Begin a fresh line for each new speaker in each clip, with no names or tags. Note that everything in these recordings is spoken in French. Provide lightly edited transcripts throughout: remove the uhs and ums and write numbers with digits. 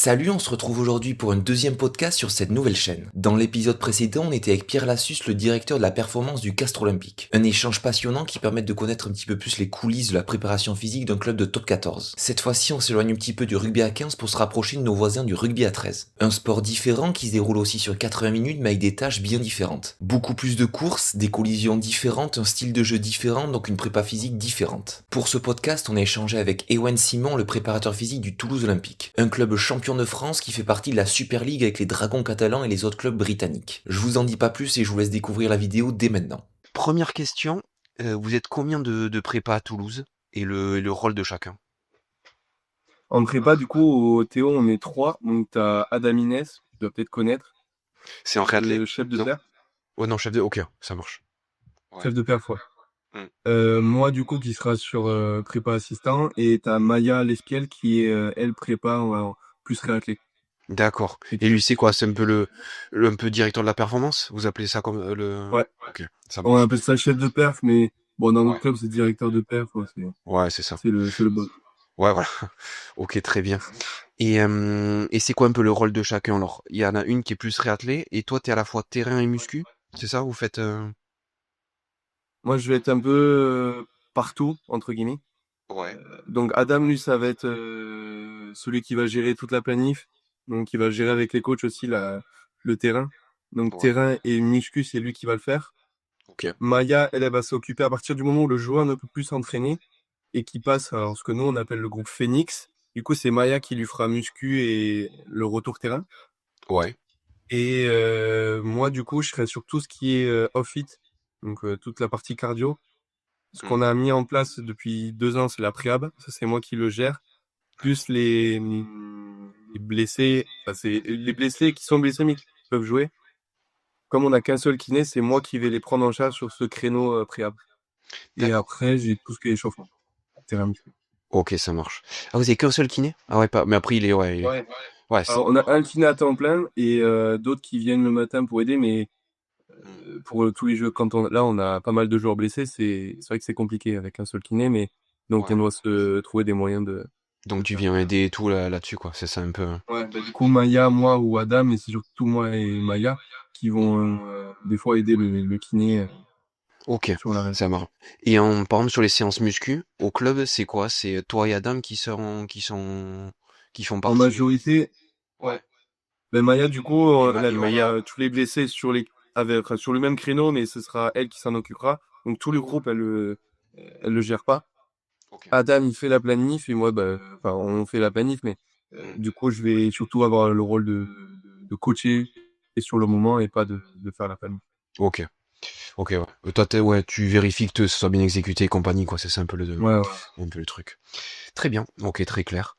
Salut, on se retrouve aujourd'hui pour un deuxième podcast sur cette nouvelle chaîne. Dans l'épisode précédent, on était avec Pierre Lassus, le directeur de la performance du Castres Olympique. Un échange passionnant qui permet de connaître un petit peu plus les coulisses de la préparation physique d'un club de top 14. Cette fois-ci, on s'éloigne un petit peu du rugby à 15 pour se rapprocher de nos voisins du rugby à 13. Un sport différent qui se déroule aussi sur 80 minutes mais avec des tâches bien différentes. Beaucoup plus de courses, des collisions différentes, un style de jeu différent, donc une prépa physique différente. Pour ce podcast, on a échangé avec Ewen Simon, le préparateur physique du Toulouse Olympique. Un club champion de France qui fait partie de la Super League avec les Dragons catalans et les autres clubs britanniques. Je vous en dis pas plus et je vous laisse découvrir la vidéo dès maintenant.
Première question, vous êtes combien de prépa à Toulouse et le rôle de chacun?
En prépa, du coup, au Théo, on est 3. Donc, t'as Adam Inès, tu dois peut-être connaître.
C'est en réathlé?
Le chef de
Non.
paire.
Ouais, non, chef de... Ok, ça marche. Ouais.
Chef de paire, ouais.
Mm.
Moi, du coup, qui sera sur prépa assistant. Et t'as Maya Lespiel qui est, elle, prépa plus réathlé.
D'accord. Et lui, c'est quoi? C'est un peu un peu directeur de la performance? Vous appelez ça comme le...
Ouais.
Ok, ça
On
marche.
appelle ça chef de perf, mais bon, dans notre
Ouais.
club, c'est directeur de perf.
Ouais, c'est ça.
C'est le boss.
Ouais, voilà. Ok, très bien. Et c'est quoi un peu le rôle de chacun? Alors, il y en a une qui est plus réathlée, et toi, t'es à la fois terrain et muscu? C'est ça? Vous faites...
Moi, je vais être un peu partout, entre guillemets.
Ouais.
Donc, Adam, lui, ça va être celui qui va gérer toute la planif. Donc, il va gérer avec les coachs aussi le terrain. Donc,
Ouais.
terrain et muscu, c'est lui qui va le faire.
Ok.
Maya, elle va s'occuper à partir du moment où le joueur ne peut plus s'entraîner et qui passe à ce que nous, on appelle le groupe Phoenix. Du coup, c'est Maya qui lui fera muscu et le retour terrain.
Ouais.
Et moi, du coup, je serai sur tout ce qui est off-fit. Donc, toute la partie cardio. Ce qu'on a mis en place depuis 2 ans, c'est la préhab. Ça, c'est moi qui le gère. Plus les blessés, enfin, c'est les blessés qui sont blessés mais qui peuvent jouer. Comme on n'a qu'un seul kiné, c'est moi qui vais les prendre en charge sur ce créneau préhab. Et
D'accord.
après, j'ai tout ce qui est échauffement. Terrain muscu.
Ok, ça marche. Ah, vous avez qu'un seul kiné? Ah ouais, pas. Mais après, il est... Ouais,
Ouais.
ouais,
Alors, on a un kiné à temps plein et d'autres qui viennent le matin pour aider, mais pour tous les jeux, là, on a pas mal de joueurs blessés, c'est vrai que c'est compliqué avec un seul kiné, mais donc
Ouais.
on doit se trouver des moyens de
Donc tu
faire.
viens aider et tout là-dessus, quoi. C'est ça un peu.
Ouais, bah, du coup, Maya, moi ou Adam, mais c'est surtout moi et Maya qui vont des fois aider le kiné
Ok,
sur la
ça marche. Et par exemple, sur les séances muscu, au club, c'est quoi? C'est toi et Adam qui font
En
partie.
majorité,
Ouais.
ben Maya, du coup,
Et
elle
Maya.
aura tous les blessés sur le même créneau, mais ce sera elle qui s'en occupera. Donc tout le groupe, elle le gère pas.
Ok.
Adam, il fait la planif et moi, enfin, on fait la planif, mais du coup, je vais surtout avoir le rôle de coacher et sur le moment et pas de faire la planif.
Ok. Ok, ouais. Toi, ouais, tu vérifies que ce soit bien exécuté et compagnie, quoi. C'est ça un peu
Ouais.
un peu le truc. Très bien. Ok, très clair.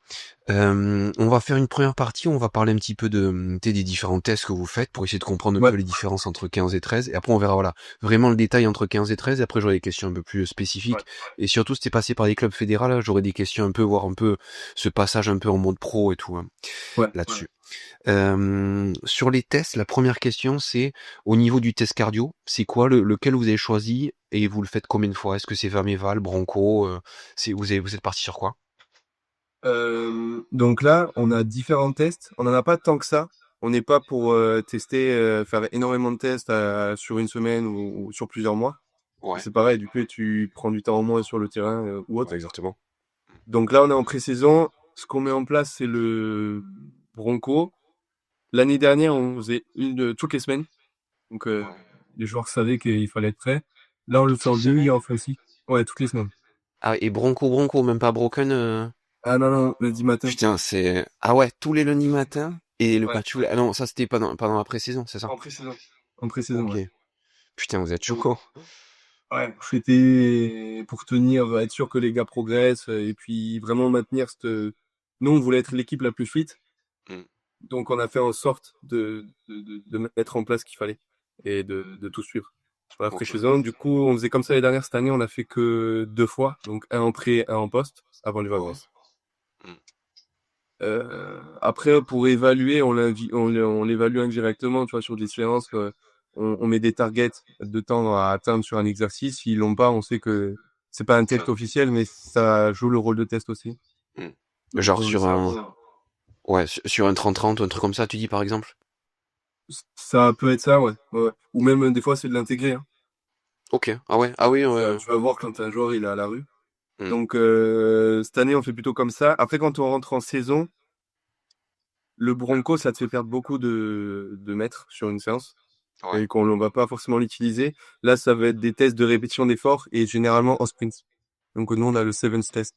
On va faire une première partie, on va parler un petit peu des différents tests que vous faites pour essayer de comprendre un
Ouais.
peu les différences entre 15 et 13. Et après, on verra, voilà, vraiment le détail entre 15 et 13. Et après, j'aurai des questions un peu plus spécifiques.
Ouais.
Et surtout, si t'es passé par des clubs fédéraux, là, j'aurai des questions un peu, voir un peu ce passage un peu en mode pro et tout, hein,
Ouais.
là-dessus. Sur les tests, la première question, c'est au niveau du test cardio, c'est quoi lequel vous avez choisi et vous le faites combien de fois? Est-ce que c'est Vameval, Bronco, vous êtes parti sur quoi?
Donc là, on a différents tests. On n'en a pas tant que ça. On n'est pas pour tester, faire énormément de tests sur une semaine ou sur plusieurs mois.
Ouais.
C'est pareil, du coup, tu prends du temps en moins sur le terrain ou autre.
Ouais, exactement.
Donc là, on est en pré-saison. Ce qu'on met en place, c'est le Bronco. L'année dernière, on faisait toutes les semaines. Donc les joueurs savaient qu'il fallait être prêt. Là, on le fait en demi, en aussi. Ouais, toutes les semaines.
Ah, et Bronco, même pas Broken.
Ah non, lundi matin.
Putain, c'est... Ah ouais, tous les lundis matins. Et le
Ouais.
match... Ah non, ça c'était pas dans la pré-saison, c'est ça?
En pré-saison. En pré-saison,
Ok.
ouais.
Putain, vous êtes choco.
Ouais. C'était pour être sûr que les gars progressent et puis vraiment maintenir cette. Nous, on voulait être l'équipe la plus fit.
Mm.
Donc, on a fait en sorte de mettre en place ce qu'il fallait et de tout suivre. Sur la
Ok.
pré-saison, du coup, on faisait comme ça les dernières. Cette année, on a fait que 2 fois. Donc, un en pré, un en post, avant les vacances.
Mm.
Après, pour évaluer, on l'évalue indirectement, tu vois, sur des séances. On met des targets de temps à atteindre sur un exercice. S'ils l'ont pas, on sait que c'est pas un test officiel, mais ça joue le rôle de test aussi.
Genre
Donc,
sur
ça,
un...
bon.
Ouais, sur un 30-30 ou un truc comme ça, tu dis par exemple?
Ça peut être ça, ouais. Ouais. Ou même des fois c'est de l'intégrer, hein.
Ok. Ah ouais. Ah oui. Ouais.
Tu vas voir quand un joueur il est à la rue.
Hmm.
Donc cette année on fait plutôt comme ça. Après quand on rentre en saison, le Bronco ça te fait perdre beaucoup de mètres sur une séance
Ouais.
et qu'on ne va pas forcément l'utiliser. Là ça va être des tests de répétition d'effort et généralement en sprint. Donc nous on a le Sevens test.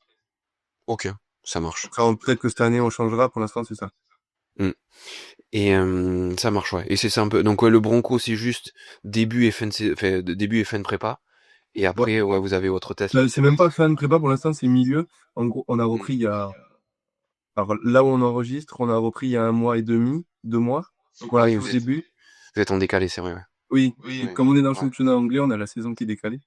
Ok. Ça marche.
Après peut-être que cette année on changera. Pour l'instant c'est ça.
Hmm. Et ça marche, ouais. Et c'est ça un peu. Donc ouais, le Bronco, c'est juste début et fin début et fin de prépa. Et
Ouais.
après, ouais, vous avez votre test.
C'est même pas fin de prépa pour l'instant, c'est milieu. En gros, on a
Hmm.
repris il y a. Alors là où on enregistre, on a repris il y a 1 mois et demi, 2 mois. Donc on
Ah
a
oui,
tout début.
vous êtes en décalé, c'est vrai, ouais.
Oui,
Ouais.
comme on est dans le
Ouais.
championnat anglais, on a la saison qui est décalée.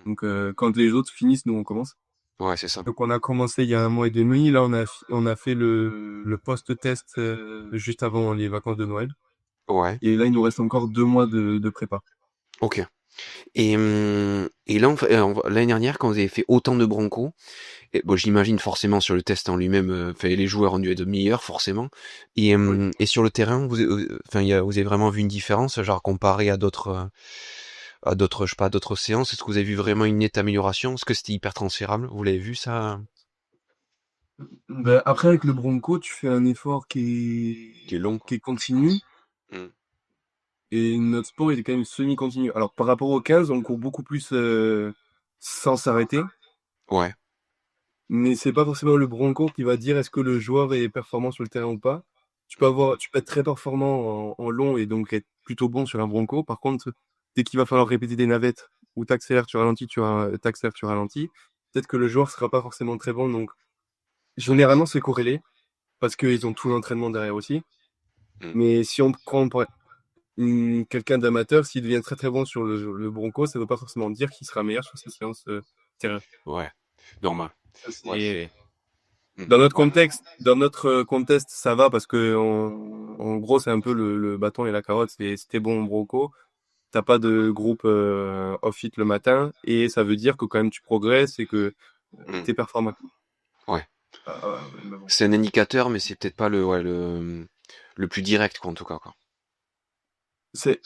Hmm.
Donc quand les autres finissent, nous on commence.
Ouais, c'est ça.
Donc on a commencé il y a 1 mois et demi. Là on a fait le post-test juste avant les vacances de Noël.
Ouais.
Et là il nous reste encore 2 mois de prépa.
Ok. Et là, l'année dernière, quand vous avez fait autant de Bronco, et, bon, j'imagine forcément sur le test en lui-même, les joueurs ont dû être meilleurs, forcément.
Oui.
Et sur le terrain, vous avez vraiment vu une différence, genre comparé à d'autres, je sais pas, d'autres séances. Est-ce que vous avez vu vraiment une nette amélioration? Est-ce que c'était hyper transférable? Vous l'avez vu ça?
Ben, après avec le Bronco, tu fais un effort
Qui est long, quoi.
qui est continu.
Mm.
Et notre sport, il est quand même semi-continu. Alors, par rapport au 15, on court beaucoup plus sans s'arrêter.
Ouais.
Mais c'est pas forcément le Bronco qui va dire est-ce que le joueur est performant sur le terrain ou pas. Tu peux être très performant en long et donc être plutôt bon sur un Bronco. Par contre, dès qu'il va falloir répéter des navettes ou t'accélères, t'accélères, tu ralentis, peut-être que le joueur sera pas forcément très bon. Donc, généralement, c'est corrélé parce qu'ils ont tout l'entraînement derrière aussi.
Mm.
Mais si on prend quelqu'un d'amateur, s'il devient très très bon sur le Bronco, ça ne veut pas forcément dire qu'il sera meilleur sur ses séances terrain.
Ouais. Normal. Ouais.
Et
Mm. Ouais.
dans notre contest, ça va parce que en gros, c'est un peu le bâton et la carotte. C'est si t'es bon au Bronco, t'as pas de groupe off-fit le matin et ça veut dire que quand même tu progresses et que
Mm.
t'es performant.
Ouais.
Mais bon.
C'est un indicateur, mais c'est peut-être pas le plus direct, quoi, en tout cas, quoi.
C'est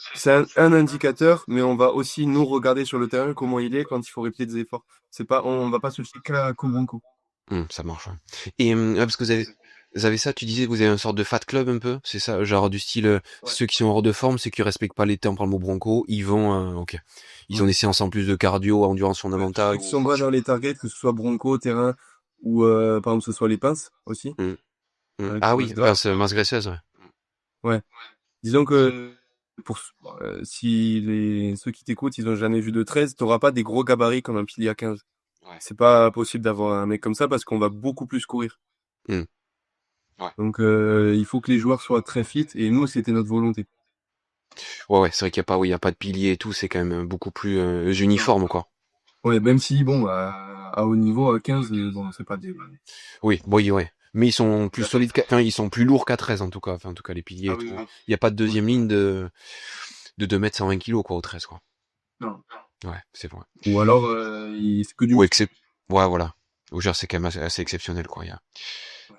un indicateur, mais on va aussi nous regarder sur le terrain comment il est quand il faut répéter des efforts. C'est pas, on va pas se fier qu'au Bronco.
Ça marche, ouais. Et parce que vous avez ça, tu disais que vous avez une sorte de fat club un peu, c'est ça, genre du style
Ouais.
ceux qui sont hors de forme, ceux qui respectent pas les temps par le mot bronco, ils vont, ok, ils ont
Ouais.
des séances en plus de cardio, endurance fondamentale.
Ceux qui sont bas dans les targets, que ce soit Bronco, terrain, ou par exemple ce soit les pinces aussi,
Mm,
qui
Ah
vont
oui,
se battre.
c'est masse graisseuse, ouais.
Ouais. Disons que si ceux qui t'écoutent, ils ont jamais vu de 13, t'auras pas des gros gabarits comme un pilier à 15.
Ouais.
C'est pas possible d'avoir un mec comme ça parce qu'on va beaucoup plus courir.
Mm, ouais.
Donc il faut que les joueurs soient très fit et nous c'était notre volonté.
Ouais, c'est vrai qu'il y a pas, oui, il y a pas de pilier et tout, c'est quand même beaucoup plus
Non.
uniforme, quoi.
Ouais, même si bon à haut niveau à 15, bon c'est pas des.
Oui, bon, ouais. Mais ils sont plus solides, enfin, ils sont plus lourds qu'à 13 en tout cas, enfin, en tout cas les piliers
Ah
et
oui,
tout.
oui.
Il y a pas de
Ouais.
deuxième ligne de 2 mètres 120 kilos, quoi, au 13, quoi.
Non.
Ouais, c'est vrai.
Ou alors c'est que du
Ouais,
muscle.
ouais, voilà. Au genre, c'est quand même assez exceptionnel, quoi.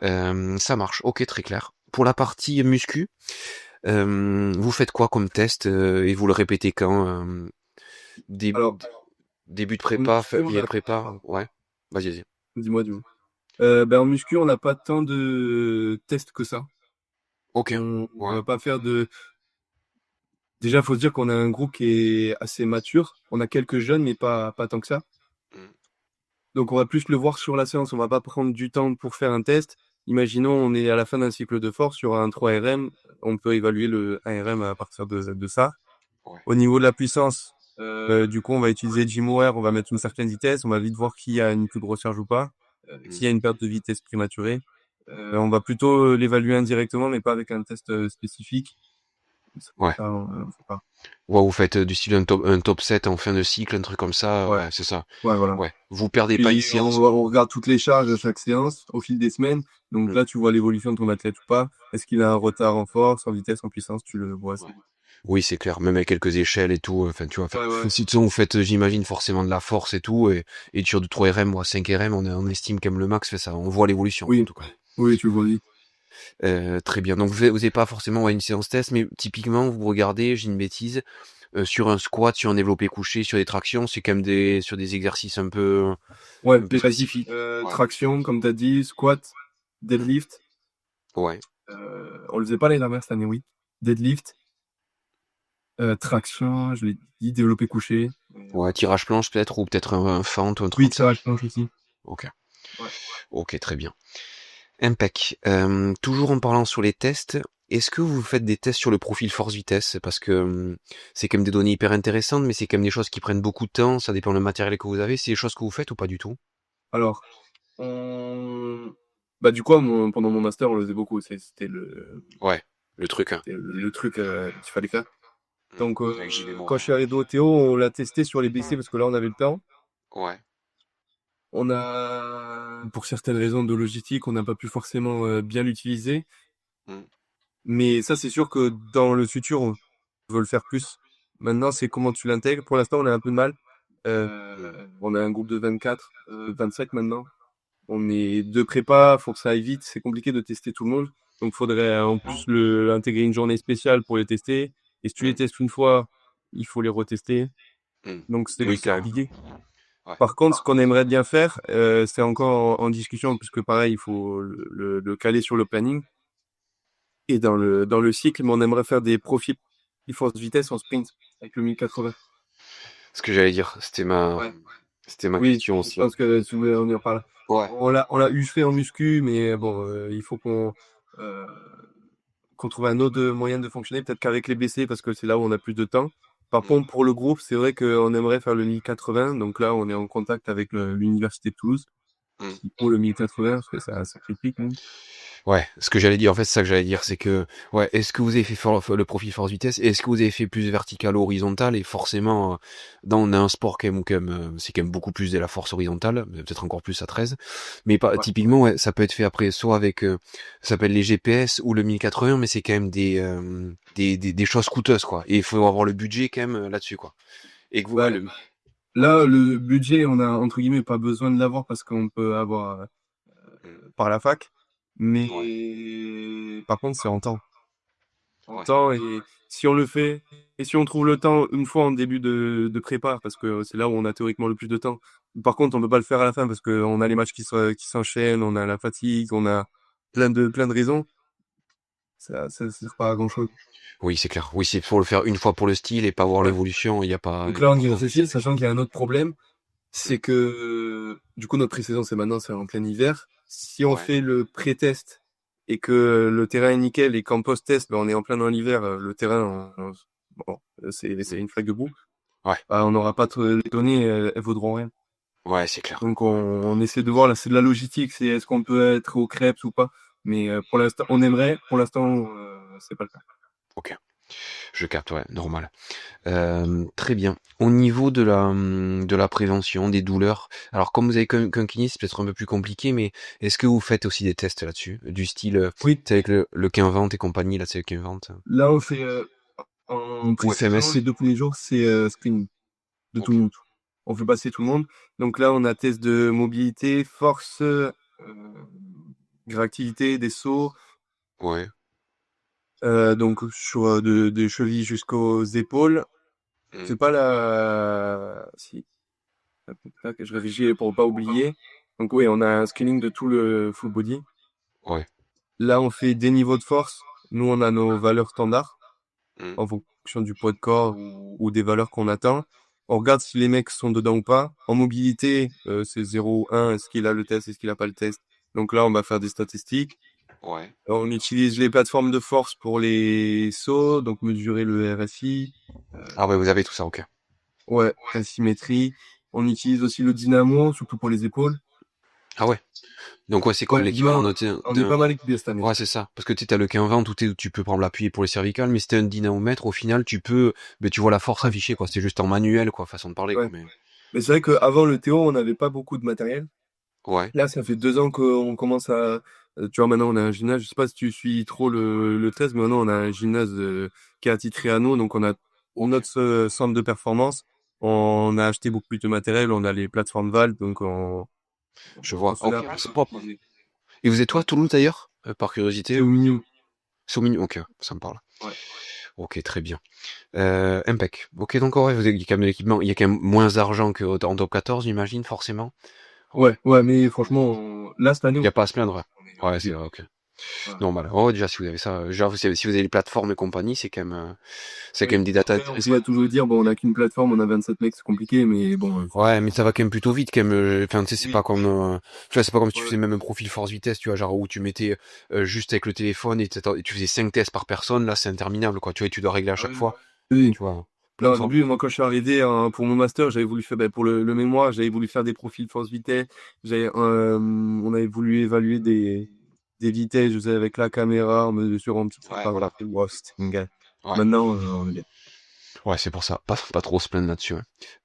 Ça marche. Ok, très clair. Pour la partie muscu, vous faites quoi comme test et vous le répétez quand dé-
Alors
début de
en
prépa,
muscu, on
milieu
a.
de prépa, ouais. Vas-y.
Dis-moi. Ben en muscu, on n'a pas tant de tests que ça.
Ok.
On
Ouais.
va pas faire de. Déjà, faut se dire qu'on a un groupe qui est assez mature. On a quelques jeunes, mais pas tant que ça.
Mm.
Donc, on va plus le voir sur la séance. On va pas prendre du temps pour faire un test. Imaginons, on est à la fin d'un cycle de force sur un 3 RM. On peut évaluer le 1 RM à partir de ça.
Ouais.
Au niveau de la puissance, du coup, on va utiliser GymAware. On va mettre une certaine vitesse. On va vite voir qui a une plus grosse charge ou pas. S'il y a une perte de vitesse prématurée. On va plutôt l'évaluer indirectement, mais pas avec un test spécifique.
Ouais.
Ça, on fait pas.
Ouais, vous faites du style un top 7 en fin de cycle, un truc comme ça.
Ouais,
Ouais, c'est ça.
ouais, voilà.
Ouais. Vous perdez pas une
Puis
séance.
on regarde toutes les charges à chaque séance au fil des semaines. Donc
Mm.
là, tu vois l'évolution de ton athlète ou pas. Est-ce qu'il a un retard en force, en vitesse, en puissance, tu le vois.
Ouais. Oui, c'est clair, même avec quelques échelles et tout, enfin, tu vois,
Ouais.
si vous faites, j'imagine, forcément de la force et tout, et sur du 3 RM ou à 5 RM, on estime quand même le max, fait ça, on voit l'évolution, en
Oui,
tout cas.
oui, tu le vois. Oui.
Très bien. Donc vous avez pas forcément une séance test, mais typiquement vous regardez, j'ai une bêtise, sur un squat, sur un développé couché, sur des tractions, c'est quand même sur des exercices
Ouais,
un peu spécifiques. Ouais.
traction, comme t'as dit, squat, deadlift.
Ouais.
On le faisait pas l'année dernière, cette année, oui. Deadlift, traction, je l'ai dit, développé couché.
Ouais, tirage planche peut-être, ou peut-être un fente ou un truc
Oui,
comme ça.
tirage planche aussi.
Ok.
Ouais.
Ok, très bien. Impec. Toujours en parlant sur les tests, est-ce que vous faites des tests sur le profil force-vitesse? Parce que c'est quand même des données hyper intéressantes, mais c'est quand même des choses qui prennent beaucoup de temps, ça dépend du matériel que vous avez. C'est des choses que vous faites ou pas du tout?
Alors, bah, du coup, pendant mon master, on le faisait beaucoup. C'était
Ouais, le truc, hein.
le truc qu'il fallait faire. Donc,
Avec JV
quand je
Morin.
suis arrivé au Théo, on l'a testé sur les BC parce que là, on avait le temps.
Ouais.
On a, pour certaines raisons de logistique, on n'a pas pu forcément bien l'utiliser.
Mm.
Mais ça, c'est sûr que dans le futur, on veut le faire plus. Maintenant, c'est comment tu l'intègres. Pour l'instant, on a un peu de mal. On a un groupe de 24, 25 maintenant. On est deux prépas, faut que ça aille vite. C'est compliqué de tester tout le monde. Donc, faudrait en plus intégrer une journée spéciale pour les tester. Et si tu les
Mm.
testes une fois, il faut les retester.
Mm.
Donc,
Oui,
c'est
carrément.
compliqué.
Ouais.
Par contre, ce qu'on aimerait bien faire, c'est encore en discussion, puisque pareil, il faut le caler sur le planning. Et dans le cycle, mais on aimerait faire des profils force-vitesse en sprint avec le 1080.
Ce que j'allais dire,
Ouais.
c'était ma
Oui,
question
je
aussi.
pense que si vous voulez, on y reparle.
Ouais.
On l'a eu fait en muscu, mais bon, il faut euh, qu'on trouve un autre moyen de fonctionner, peut-être qu'avec les BC, parce que c'est là où on a plus de temps. Par
Mm.
contre, pour le groupe, c'est vrai qu'on aimerait faire le 1080, donc là, on est en contact avec l'université de Toulouse,
Mm.
pour le 1080, parce que ça critique, hein.
Ouais, ce que j'allais dire, en fait, c'est ça que j'allais dire, c'est que, ouais, est-ce que vous avez fait le profil force vitesse, et est-ce que vous avez fait plus vertical ou horizontal, et forcément, on a un sport quand même où quand même, c'est quand même beaucoup plus de la force horizontale, peut-être encore plus à 13, mais pas,
Ouais.
typiquement, ouais, ça peut être fait après, soit avec, ça s'appelle les GPS ou le 1080, mais c'est quand même des choses coûteuses, quoi, et il faut avoir le budget quand même là-dessus, quoi. Et que vous, ouais,
Bah, là, le budget, on a, entre guillemets, pas besoin de l'avoir parce qu'on peut avoir par la fac.
ouais,
Mais par contre, c'est en temps. En
ouais.
temps, et si on le fait, et si on trouve le temps une fois en début de prépa, parce que c'est là où on a théoriquement le plus de temps. Par contre, on peut pas le faire à la fin parce qu'on a les matchs qui s'enchaînent, on a la fatigue, on a plein de raisons. Ça sert pas à grand chose.
Oui, c'est clair. Oui, c'est pour le faire une fois pour le style et pas voir
Ouais.
l'évolution, il y a pas,
Donc là, on y
pas
réfléchit, sachant qu'il y a un autre problème,
Mm.
c'est que du coup notre pré-saison c'est maintenant, c'est en plein hiver. Si on
Ouais.
fait le pré-test et que le terrain est nickel et qu'en post-test ben, on est en plein dans l'hiver, le terrain bon, c'est
Mm.
une flaque de boue,
Ouais.
bah, on n'aura pas les données, elles vaudront rien.
Ouais, c'est clair.
Donc on essaie de voir là, c'est de la logistique, c'est est-ce qu'on peut être au crêpes ou pas. Mais pour l'instant on aimerait, pour l'instant c'est pas le cas.
Ok. Je capte, ouais, normal. Très bien. Au niveau de la prévention des douleurs, alors comme vous avez qu'un kiné, c'est peut-être un peu plus compliqué, mais est-ce que vous faites aussi des tests là-dessus? Du style,
Oui,
tu sais, avec le Quinvent et compagnie, là, c'est le Quinvent.
là on fait en
Ou
pré-saison,
FMS?
les deux premiers jours c'est screening de tout
Ok.
le monde. On fait passer tout le monde. Donc là, on a test de mobilité, force, réactivité, des sauts,
Ouais.
donc sur des chevilles jusqu'aux épaules.
Mm.
C'est pas la... Si, tac, je réfléchis pour pas oublier. Donc oui, on a un screening de tout le full body.
Ouais.
Là, on fait des niveaux de force. Nous, on a nos valeurs standards
Mm.
en fonction du poids de corps ou des valeurs qu'on atteint. On regarde si les mecs sont dedans ou pas. En mobilité, c'est 0 ou 1. Est-ce qu'il a le test? Est-ce qu'il a pas le test? Donc là, on va faire des statistiques.
Ouais.
On utilise les plateformes de force pour les sauts, donc mesurer le RSI.
Ah ouais, vous avez tout ça, ok.
Ouais, la symétrie. On utilise aussi le dynamo, surtout pour les épaules.
Ah ouais. Donc ouais, c'est comme
Ouais,
l'équivalent
on est pas mal équipés cette année.
Ouais, c'est ça. Parce que tu as le Quinvent où tu peux prendre l'appuyer pour les cervicales, mais si t'as un dynamomètre, au final, tu vois la force
Ouais,
affichée, quoi. C'est juste en manuel, quoi, façon de parler, quoi.
ouais.
Mais,
Mais c'est vrai qu'avant le Théo, on n'avait pas beaucoup de matériel.
ouais.
Là, ça fait 2 ans qu'on commence à... Tu vois, maintenant, on a un gymnase. Je sais pas si tu suis trop le 13, mais maintenant, on a un gymnase qui est attitré à nous. Donc, on a
Ok.
notre centre de performance. On a acheté beaucoup plus de matériel. On a les plateformes Valve. Donc,
Je
on
vois.
se met
Ok,
à
ouais, c'est
plus
propre.
utiliser.
Et vous êtes toi,
Ouais.
Toulouse, d'ailleurs? par curiosité?
C'est au milieu.
C'est au milieu. Ok, ça me parle.
Ouais.
Ok, très bien. Impec. Ok, donc ouais, il y a quand même de l'équipement. Il y a quand même moins d'argent qu'en top 14, j'imagine, forcément.
Ouais, mais franchement, là, cette année,
Il n'y a pas à se plaindre.
on est
Ouais, c'est
bien.
vrai, ok.
Voilà.
Normal. Oh, déjà, si vous avez ça, déjà, si vous avez les plateformes et compagnie, c'est quand même des data.
Après, on pourrait toujours dire, bon, on n'a qu'une plateforme, on a 27 mecs, c'est compliqué, mais bon.
Ouais, mais ça va quand même plutôt vite, quand même. Enfin, tu sais, c'est
Oui.
pas comme, tu vois, c'est pas comme si tu
Ouais.
faisais même un profil force vitesse, tu vois, genre où tu mettais juste avec le téléphone et tu faisais 5 tests par personne. Là, c'est interminable, quoi. Tu vois, et tu dois régler à chaque fois.
Oui.
Tu vois, plein
Là,
de
au
fois.
début, moi, quand je suis arrivé pour mon master, j'avais voulu faire, pour le mémoire, j'avais voulu faire des profils force vitesse. On avait voulu évaluer des vitesses, je sais, avec la caméra, on mesurant un petit peu.
Ouais.
Enfin, voilà. Wow, c'était une galère.
Ouais.
Maintenant, on est bien.
Ouais, c'est pour ça. Pas trop se plaindre là-dessus.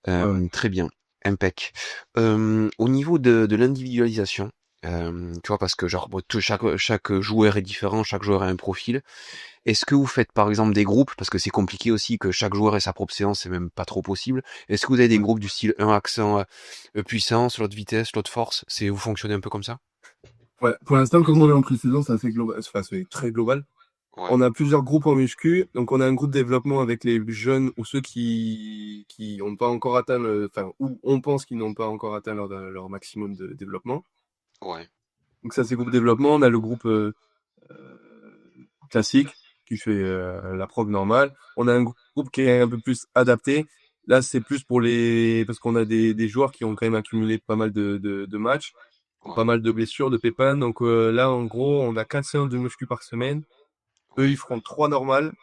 Ouais.
Ouais.
Très bien. Impec. Au niveau de l'individualisation, tu vois, parce que genre, bon, chaque joueur est différent, chaque joueur a un profil. Est-ce que vous faites par exemple des groupes, parce que c'est compliqué aussi que chaque joueur ait sa propre séance, c'est même pas trop possible. Est-ce que vous avez des
Ouais.
groupes du style un accent puissance, l'autre vitesse, l'autre force? Vous fonctionnez un peu comme ça?
Ouais. Pour l'instant, comme on est en pré-saison, c'est assez global. Enfin, c'est très global.
Ouais.
On a plusieurs groupes en muscu. Donc, on a un groupe de développement avec les jeunes ou ceux qui ont pas encore atteint enfin, ou on pense qu'ils n'ont pas encore atteint leur maximum de développement.
Ouais.
Donc, ça, c'est groupe développement. On a le groupe classique qui fait la prog normale. On a un groupe qui est un peu plus adapté. Là, c'est plus pour parce qu'on a des joueurs qui ont quand même accumulé pas mal de matchs,
Ouais.
pas mal de blessures, de pépins. Donc, là, en gros, on a 4 séances de muscu par semaine. Eux, ils feront 3 normales.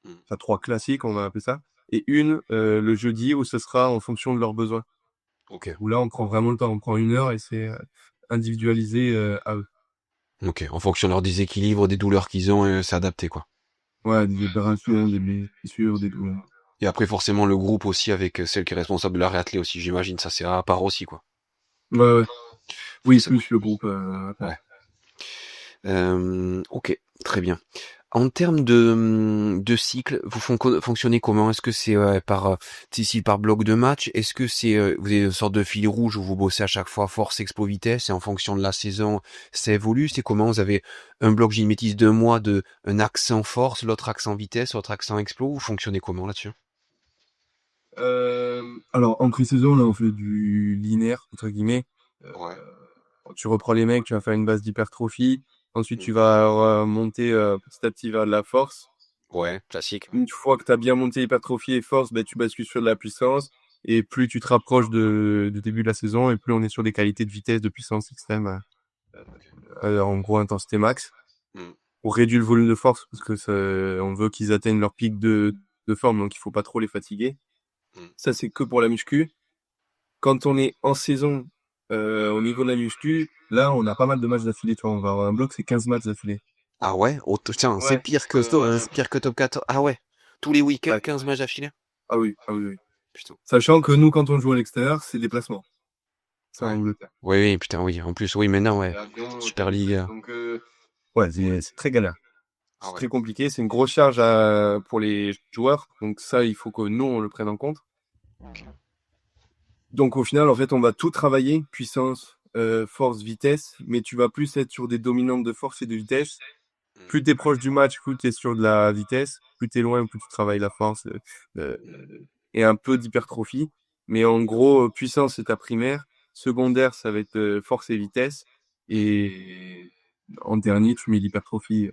Mm.
Enfin 3 classiques, on va appeler ça, et une le jeudi où ce sera en fonction de leurs besoins.
Ok.
Où là, on prend vraiment le temps, on prend 1 heure et c'est individualisé à eux.
Ok. En fonction de leur déséquilibre, des douleurs qu'ils ont, c'est adapté, quoi.
Ouais, des opérations, des blessures, des douleurs.
Et après, forcément, le groupe aussi avec celle qui est responsable de la réathlée aussi, j'imagine. Ça, c'est à part aussi, quoi.
Ouais, ouais. Oui,
C'est-
plus le groupe.
Ouais. Ok, très bien. En termes de cycle, vous fonctionnez comment? Est-ce que c'est par bloc de match? Est-ce que vous avez une sorte de fil rouge où vous bossez à chaque fois force, expo, vitesse et en fonction de la saison, ça évolue? C'est comment? Vous avez un bloc, j'ai une bêtise, de mois de un accent force, l'autre accent vitesse, l'autre accent explo. Vous fonctionnez comment là-dessus?
Alors, en pré-saison, là, on fait du linéaire, entre guillemets. Euh,
Ouais.
Tu reprends les mecs, tu vas faire une base d'hypertrophie. Ensuite,
Mm.
tu vas monter petit à petit vers de la force.
Ouais, classique.
Une fois que tu as bien monté hypertrophie et force, ben, tu bascules sur de la puissance. Et plus tu te rapproches du début de la saison, et plus on est sur des qualités de vitesse, de puissance extrême, en gros intensité max.
Mm.
On réduit le volume de force parce que on veut qu'ils atteignent leur pic de forme, donc il faut pas trop les fatiguer.
Mm.
Ça, c'est que pour la muscu. Quand on est en saison, au niveau de la muscu, là, on a pas mal de matchs d'affilée. Tu vois, on va avoir un bloc, c'est 15 matchs d'affilée.
Ah ouais? Oh, tiens, c'est
Ouais.
c'est pire que top 14. Ah ouais. Tous les week-ends,
Ouais.
15 matchs d'affilée?
Ah oui, ah oui, oui.
Putain.
Sachant que nous, quand on joue à l'extérieur, c'est déplacement. C'est en
Ouais.
Angleterre.
Oui, oui, putain, oui. En plus, oui, maintenant, ouais.
L'avion,
Super League.
donc, ouais, c'est très galère.
Ah
C'est
ouais.
très compliqué. C'est une grosse charge pour les joueurs. Donc ça, il faut que nous, on le prenne en compte. Donc au final, en fait, on va tout travailler, puissance, force, vitesse, mais tu vas plus être sur des dominantes de force et de vitesse. Plus tu es proche du match, plus tu es sur de la vitesse. Plus tu es loin, plus tu travailles la force euh, et un peu d'hypertrophie. Mais en gros, puissance, c'est ta primaire. Secondaire, ça va être force et vitesse. Et en dernier, tu mets l'hypertrophie.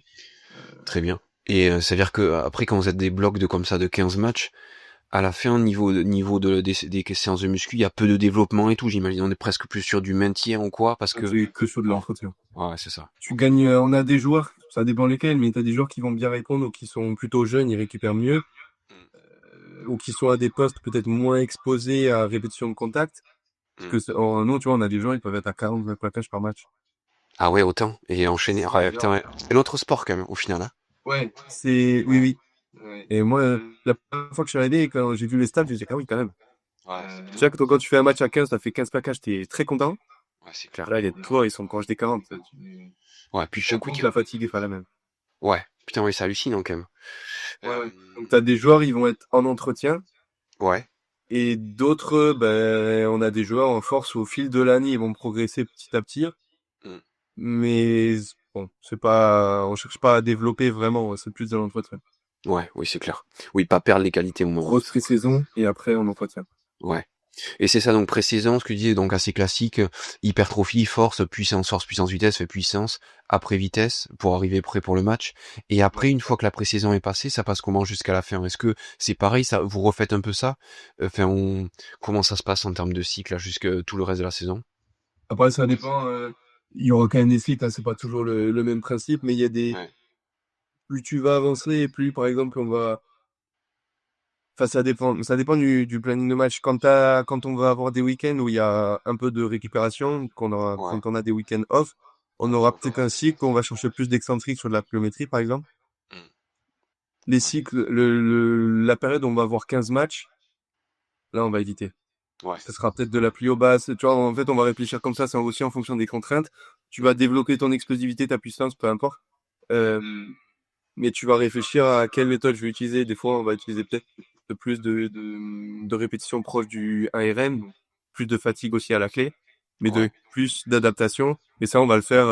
Très bien. Et ça veut dire que après, quand vous êtes des blocs de comme ça de 15 matchs, à la fin, des séances de muscu, il y a peu de développement et tout, j'imagine. On est presque plus sur du maintien ou quoi, parce que...
C'est que sur de l'entretien.
Ouais, c'est ça.
Tu gagnes, on a des joueurs, ça dépend lesquels, mais tu as des joueurs qui vont bien répondre ou qui sont plutôt jeunes, ils récupèrent mieux, ou qui sont à des postes peut-être moins exposés à répétition de contact. Parce que nous, tu vois, on a des joueurs, ils peuvent être à 40 plaquages par match.
Ah ouais, autant. Et enchaîner. Ouais, putain, ouais. C'est notre sport quand même, au final, hein.
Ouais, oui, oui. Et moi, la première fois que je suis arrivé, quand j'ai vu les stats, j'ai dit, ah oui, quand même. Tu sais, quand tu fais un match à 15, t'as fait 15 plaquages, t'es très content.
Ouais, c'est clair.
Là, il y a des joueurs, ils sont proches des 40.
Ouais, puis chaque week-end.
La fatigue est pas la même.
Ouais. Putain, oui, c'est hallucinant quand même.
Ouais. Donc, t'as des joueurs, ils vont être en entretien.
Ouais.
Et d'autres, ben, on a des joueurs en force au fil de l'année, ils vont progresser petit à petit.
Mm.
Mais bon, on cherche pas à développer vraiment, c'est plus de l'entretien.
Ouais, oui, c'est clair. Oui, pas perdre les qualités au moment.
Grosse pré-saison et après on entretient.
Ouais. Et c'est ça, donc pré-saison, ce que tu disais, donc assez classique, hypertrophie, force, puissance, vitesse, fait puissance, après vitesse, pour arriver prêt pour le match. Et après, une fois que la pré-saison est passée, ça passe comment jusqu'à la fin? Est-ce que c'est pareil, ça, vous refaites un peu ça? Enfin, comment ça se passe en termes de cycle, là, jusque tout le reste de la saison?
Après, ça dépend, il y aura quand même des cycles, hein, c'est pas toujours le même principe, mais il y a
Ouais.
plus tu vas avancer, plus, par exemple, enfin, ça dépend du planning de match. Quand on va avoir des week-ends où il y a un peu de récupération,
Ouais.
quand on a des week-ends off, on aura peut-être un cycle où on va chercher plus d'excentriques sur de la pliométrie, par exemple.
Mm.
Les
Ouais.
cycles, la période où on va avoir 15 matchs, là, on va éviter.
Ouais.
Ce sera peut-être de la plio basse. Tu vois, en fait, on va réfléchir comme ça, c'est aussi en fonction des contraintes. Tu vas développer ton explosivité, ta puissance, peu importe. Euh, mais tu vas réfléchir à quelle méthode je vais utiliser. Des fois, on va utiliser peut-être plus de répétitions proches du 1RM, donc plus de fatigue aussi à la clé, mais
Ouais.
plus d'adaptation. Et ça, on va le faire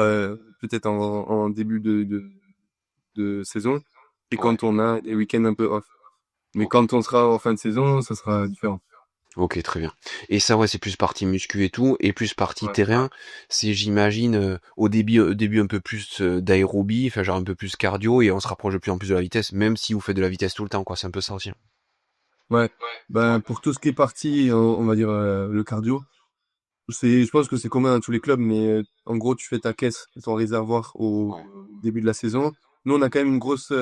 peut-être en début de saison et
Ouais.
quand on a des week-ends un peu off. Mais
Ok.
quand on sera en fin de saison, ça sera différent.
Ok, très bien. Et ça, ouais, c'est plus partie muscu et tout, et plus partie
Ouais.
terrain. C'est, j'imagine, au début un peu plus d'aérobie, enfin genre un peu plus cardio, et on se rapproche de plus en plus de la vitesse, même si vous faites de la vitesse tout le temps, quoi. C'est un peu ça aussi.
Ouais.
Ouais.
Ben, pour tout ce qui est parti, on va dire le cardio, je pense que c'est commun à tous les clubs, mais en gros, tu fais ta caisse, ton réservoir au
Ouais.
début de la saison. Nous, on a quand même une grosse,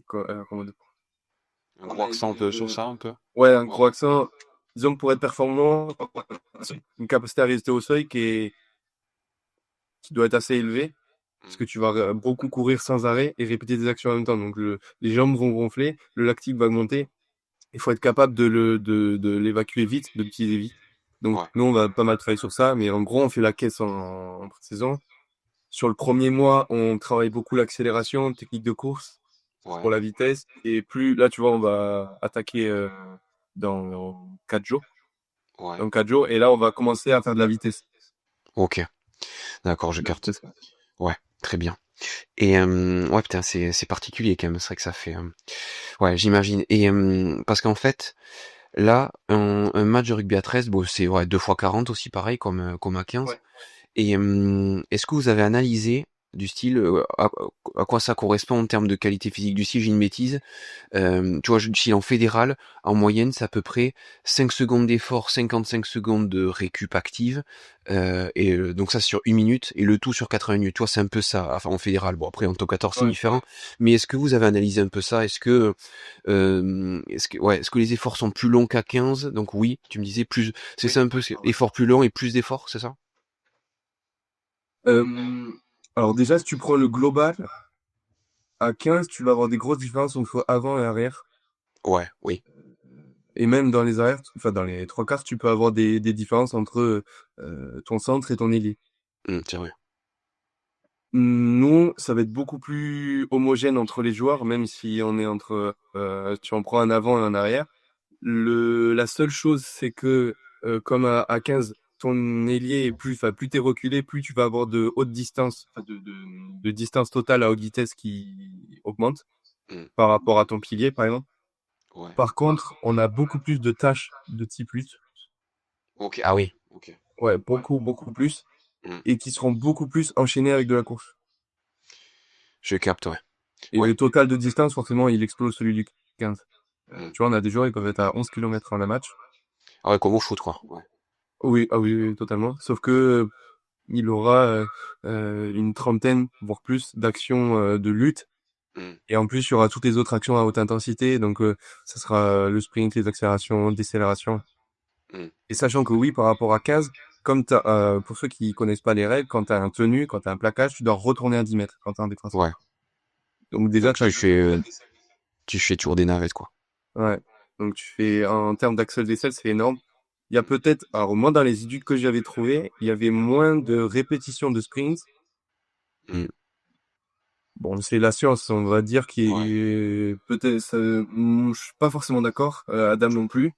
comment dire,
Un gros accent un peu sur ça, un peu.
ouais, un gros accent. Disons que pour être performant, une capacité à résister au seuil qui doit être assez élevée, parce
Mm.
que tu vas beaucoup courir sans arrêt et répéter des actions en même temps. Donc, les jambes vont gonfler, le lactique va augmenter. Il faut être capable de l'évacuer vite, de l'utiliser vite. Donc,
Ouais.
nous, on va pas mal travailler sur ça, mais en gros, on fait la caisse en pré-saison. Sur le premier mois, on travaille beaucoup l'accélération, technique de course
Ouais.
pour la vitesse. Et plus, là, tu vois, on va attaquer dans 4 jours.
Ouais.
Dans 4 jours. Et là, on va commencer à faire de la vitesse.
Ok. D'accord, je
De la
capte.
vitesse.
Ouais, très bien. Et ouais, putain, c'est particulier quand même. C'est vrai que ça fait. Ouais, j'imagine. Et parce qu'en fait, là, un match de rugby à 13, bon, c'est ouais, 2 fois 40 aussi, pareil, comme à 15.
Ouais.
Et est-ce que vous avez analysé du style à quoi ça correspond en termes de qualité physique du style, j'ai une bêtise. Tu vois, si en fédéral, en moyenne, c'est à peu près 5 secondes d'effort, 55 secondes de récup active, donc ça sur 1 minute, et le tout sur 80 minutes. Tu vois, c'est un peu ça, enfin en fédéral. Bon, après, en top 14, c'est
Ouais.
différent. Mais est-ce que vous avez analysé un peu ça? Est-ce que les efforts sont plus longs qu'à 15? Donc oui, tu me disais plus, c'est
Oui.
ça un peu, c'est effort plus long et plus d'efforts, c'est ça?
Euh, alors déjà, si tu prends le global, à 15, tu vas avoir des grosses différences entre avant et arrière.
Ouais, oui.
Et même dans les arrières, enfin dans les trois quarts, tu peux avoir des différences entre ton centre et ton ailier.
C'est vrai.
Nous, ça va être beaucoup plus homogène entre les joueurs, même si on est tu en prends un avant et un arrière. La seule chose, c'est que comme à 15, ton ailier est plus t'es reculé, plus tu vas avoir de haute distance, enfin, de distance totale à haute vitesse qui augmente
Mm.
par rapport à ton pilier, par exemple.
Ouais.
Par contre, on a beaucoup plus de tâches de type lutte.
Ok. Ah oui. Ok.
Ouais, beaucoup plus.
Mm.
Et qui seront beaucoup plus enchaînés avec de la course.
Je capte, ouais.
Et
Ouais.
le total de distance, forcément, il explose celui du 15.
Mm.
Tu vois, on a des joueurs, ils peuvent être à 11 km en un match.
Ah ouais, comme au foot, quoi. Ouais.
Oui, ah oui, oui, totalement. Sauf que il aura une trentaine, voire plus, d'actions de lutte.
Mm.
Et en plus, il y aura toutes les autres actions à haute intensité. Donc, ça sera le sprint, les accélérations, décélération.
Mm.
Et sachant que oui, par rapport à 15, pour ceux qui connaissent pas les règles, quand tu as un tenue, quand tu as un plaquage, tu dois retourner à 10 mètres quand tu as un défenseur.
Ouais.
Donc déjà,
Donc tu fais toujours des navettes, quoi.
ouais. Donc tu fais, en termes d'axel d'aisselle, c'est énorme. Il y a peut-être, alors moi dans les études que j'avais trouvées, il y avait moins de répétitions de sprints.
Mm.
Bon, c'est la science, on va dire,
Ouais.
je suis pas forcément d'accord, Adam non plus.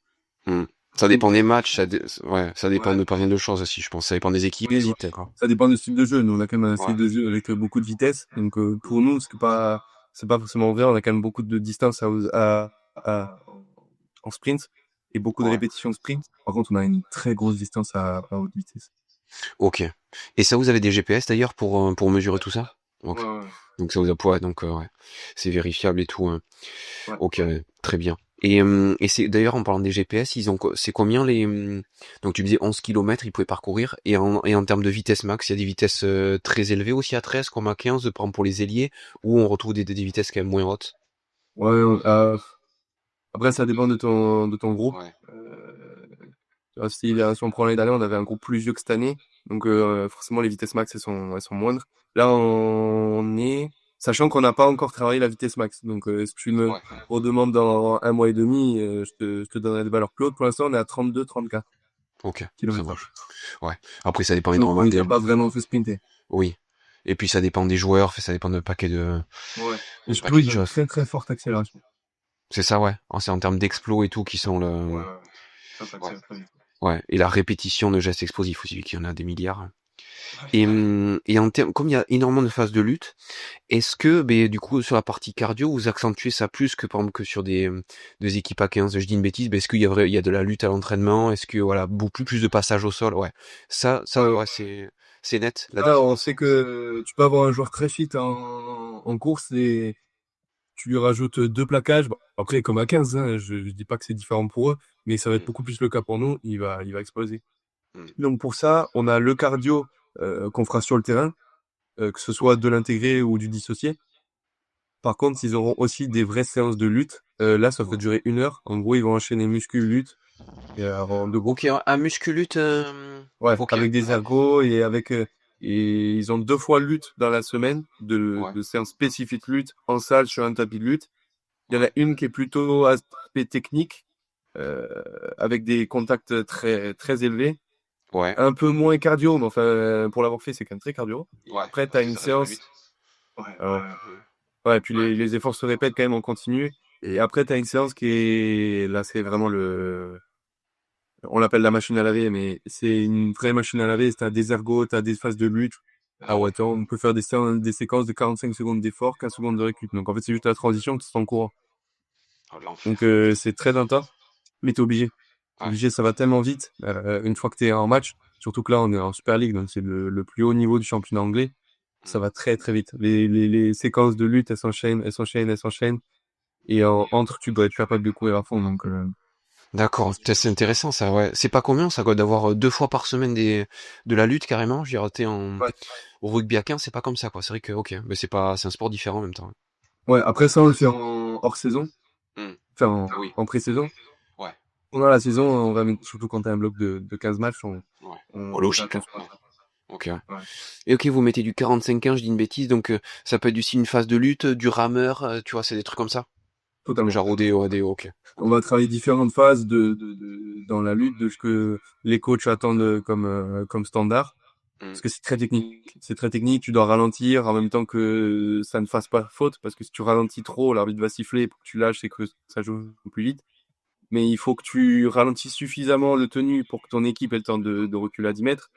Mm. Ça
Donc,
dépend des matchs, ça dépend
ouais,
de pas mal de choses aussi, je pense. Ça dépend des équipes,
oui,
des
voilà.
sites, d'accord.
Ça dépend du style de jeu. Nous, on a quand même un
Ouais,
style de jeu avec beaucoup de vitesse. Donc, pour nous, c'est pas forcément vrai. On a quand même beaucoup de distance à- en sprint et beaucoup de
ouais.
répétitions sprint. Par contre, on a une très grosse distance à haute vitesse.
Ok. Et ça, vous avez des GPS d'ailleurs pour mesurer
Ouais,
tout ça?
ouais,
Ok.
ouais.
Donc ça vous a donc ouais. C'est vérifiable et tout, hein.
Ouais.
Ok, ouais, très bien. Et c'est d'ailleurs en parlant des GPS, c'est combien donc tu me disais 11 kilomètres ils pouvaient parcourir et en termes de vitesse max, il y a des vitesses très élevées aussi à 13 comme à 15 par exemple pour les ailiers ou on retrouve des vitesses quand même moins hautes.
Ouais, après, ça dépend de ton groupe.
Ouais.
Tu vois, si on prend l'année dernière, on avait un groupe plus vieux que cette année. Donc, forcément, les vitesses max, elles sont moindres. Là, sachant qu'on n'a pas encore travaillé la vitesse max. Donc, si tu me
Ouais.
redemandes dans un mois et demi, je te donnerai des valeurs plus hautes. Pour l'instant, on est à 32, 34
Ok, ça
km/h.
marche. Ouais. Après ça dépend
Donc, on
énormément
les a pas vraiment fait sprinter.
oui. Et puis ça dépend des joueurs, ça dépend
Ouais. Et
un
surtout,
paquet de
ils ont une
choses.
très, très forte accélération.
C'est ça, ouais. C'est en termes d'explos et tout qui sont
Ouais,
le.
ouais, ouais. Ça
Ouais.
accélère très vite.
Ouais. Et la répétition de gestes explosifs aussi, qu'il y en a des milliards.
Ouais.
Et en termes, comme il y a énormément de phases de lutte, est-ce que, ben, du coup, sur la partie cardio, vous accentuez ça plus que, par exemple, que sur des équipes à 15, je dis une bêtise, mais est-ce qu'il y a il y a de la lutte à l'entraînement? Est-ce que, voilà, beaucoup plus de passages au sol? Ouais.
Ouais,
Ouais,
ouais.
c'est net,
Là,
là-dessus.
on sait que tu peux avoir un joueur très fit en course et tu lui rajoutes deux plaquages. Bon, après, comme à 15, hein, je dis pas que c'est différent pour eux, mais ça va être
Mm,
beaucoup plus le cas pour nous. Il va exploser.
mm.
Donc pour ça, on a le cardio qu'on fera sur le terrain, que ce soit de l'intégré ou du dissocié. Par contre, ils auront aussi des vraies séances de lutte. Là, ça va durer 1 heure. En gros, ils vont enchaîner muscu, lutte en deux groupes.
Ok, un musculute,
Ouais,
ok.
avec des
Ouais.
ergos et ils ont 2 fois lutte dans la semaine
Ouais.
de séances spécifiques lutte en salle sur un tapis de lutte. Il y en a une qui est plutôt aspect technique, euh, avec des contacts très, très élevés.
Ouais.
Un peu moins cardio, mais enfin, pour l'avoir fait, c'est quand même très cardio.
Ouais.
Après, tu
Parce
as
que
une
ça régénère
séance.
vite. Ouais.
Ouais, ouais, et puis les efforts se répètent quand même en continu. Et après, tu as une séance qui est. Là, c'est vraiment le. On l'appelle la machine à laver, mais c'est une vraie machine à laver. Tu as des ergots, tu as des phases de lutte. Ah ouais, on peut faire des séquences de 45 secondes d'effort, 15 secondes de récup. Donc en fait, c'est juste la transition qui se en courant.
Oh,
Donc
l'enfer.
c'est très intense, mais t'es obligé. T'es
Ouais.
obligé, ça va tellement vite. Une fois que t'es en match, surtout que là on est en Super League, donc c'est le plus haut niveau du championnat anglais, ça
Mm.
va très très vite. Les séquences de lutte, elles s'enchaînent, elles s'enchaînent, elles s'enchaînent, et entre tu dois être capable de courir à fond. Donc
D'accord, c'est intéressant ça, ouais. C'est pas commun ça quoi d'avoir 2 fois par semaine de la lutte carrément. J'ai raté
ouais.
au rugby à 15, c'est pas comme ça quoi. C'est vrai que ok, mais c'est un sport différent en même temps.
Ouais, après ça on le fait en hors saison,
Hmm.
enfin
Ah oui,
en pré-saison.
ouais,
Pendant la saison, on va surtout quand t'as un bloc de 15 matchs,
ouais. Oh,
on fait
logique, hein.
attention à
Ouais.
ça.
Ok, ouais.
Ouais.
Et ok, vous mettez du 45-15, je dis une bêtise, donc ça peut être aussi une phase de lutte, du rameur, tu vois, c'est des trucs comme ça.
Totalement.
Genre ODO, ADO, ok.
On va travailler différentes phases dans la lutte de ce que les coachs attendent comme standard.
Hmm.
Parce que c'est très technique. C'est très technique. Tu dois ralentir en même temps que ça ne fasse pas faute. Parce que si tu ralentis trop, l'arbitre va siffler pour que tu lâches et que ça joue plus vite. Mais il faut que tu ralentisses suffisamment le tenue pour que ton équipe ait le temps de reculer à 10 mètres.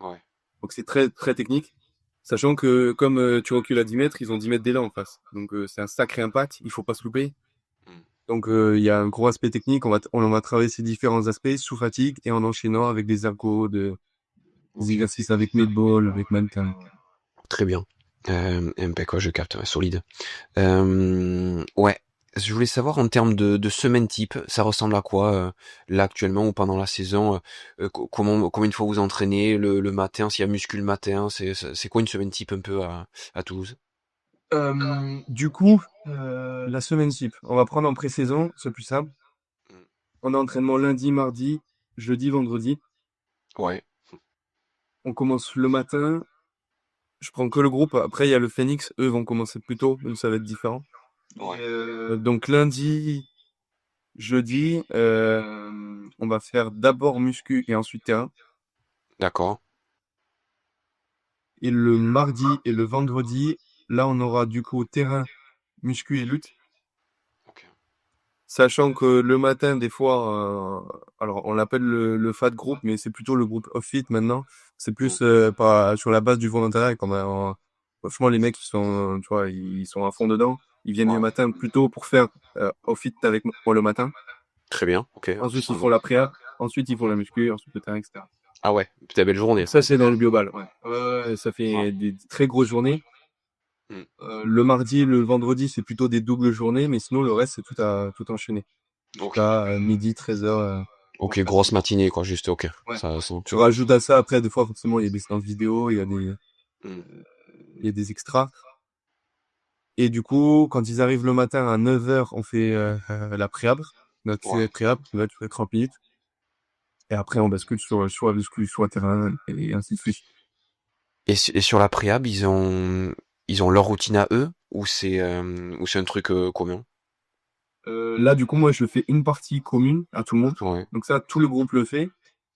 Ouais.
Donc c'est très, très technique. Sachant que comme tu recules à 10 mètres, ils ont 10 mètres d'élan en face. Donc c'est un sacré impact. Il faut pas se louper.
Hmm.
Donc il y a un gros aspect technique, on va travailler ces différents aspects sous fatigue et en enchaînant avec des ergos, des
Ok.
exercices avec medball, avec mannequin.
Très bien. Impec, ouais, je capte, ouais, solide. Ouais. Je voulais savoir en termes de semaine type, ça ressemble à quoi là actuellement ou pendant la saison combien de fois vous entraînez le matin, s'il y a muscu le matin, c'est quoi une semaine type un peu à Toulouse?
Du coup, la semaine type, on va prendre en pré-saison, c'est plus simple.
Mm.
On a entraînement lundi, mardi, jeudi, vendredi.
Ouais,
On commence le matin. Je prends que le groupe. Après, il y a le Phoenix. Eux vont commencer plus tôt, donc ça va être différent.
ouais,
Donc lundi, jeudi, on va faire d'abord muscu et ensuite terrain.
d'accord.
Et le mardi et le vendredi, là, on aura du coup terrain, muscu et lutte.
Ok.
Sachant que le matin, des fois, alors on l'appelle le fat group, mais c'est plutôt le groupe off fit maintenant. C'est
Mm.
plus pas sur la base du volontariat. Franchement, les mecs, tu vois, ils sont à fond dedans. Ils viennent le
Ouais.
matin plutôt pour faire off fit avec moi le matin.
Très bien, ok.
Ensuite, ils font la préa. Ensuite, ils font la muscu. Ensuite, le terrain, etc.
Ah ouais, putain, belle journée.
Ça, c'est dans le biobal. Ouais. Ouais, ça fait des très grosses journées.
Mm.
Le mardi, le vendredi, c'est plutôt des doubles journées, mais sinon, le reste, c'est tout enchaîné.
Ok.
Jusqu'à midi, 13h.
Ok, grosse matinée, quoi, juste, ok.
Ouais.
Ça...
Tu rajoutes à ça, après, des fois, forcément, il y a des séances vidéo,
Mm.
il y a des extras. Et du coup, quand ils arrivent le matin à 9h, on fait la préhab. Notre
Ouais.
préhab, qui va durer 30 minutes. Et après, on bascule sur soit muscu, soit terrain, et ainsi de suite.
Et sur la préhab, ils ont leur routine à eux, ou c'est un truc commun?
Là, du coup, moi, je fais une partie commune à tout le monde.
Ouais.
Donc ça, tout le groupe le fait.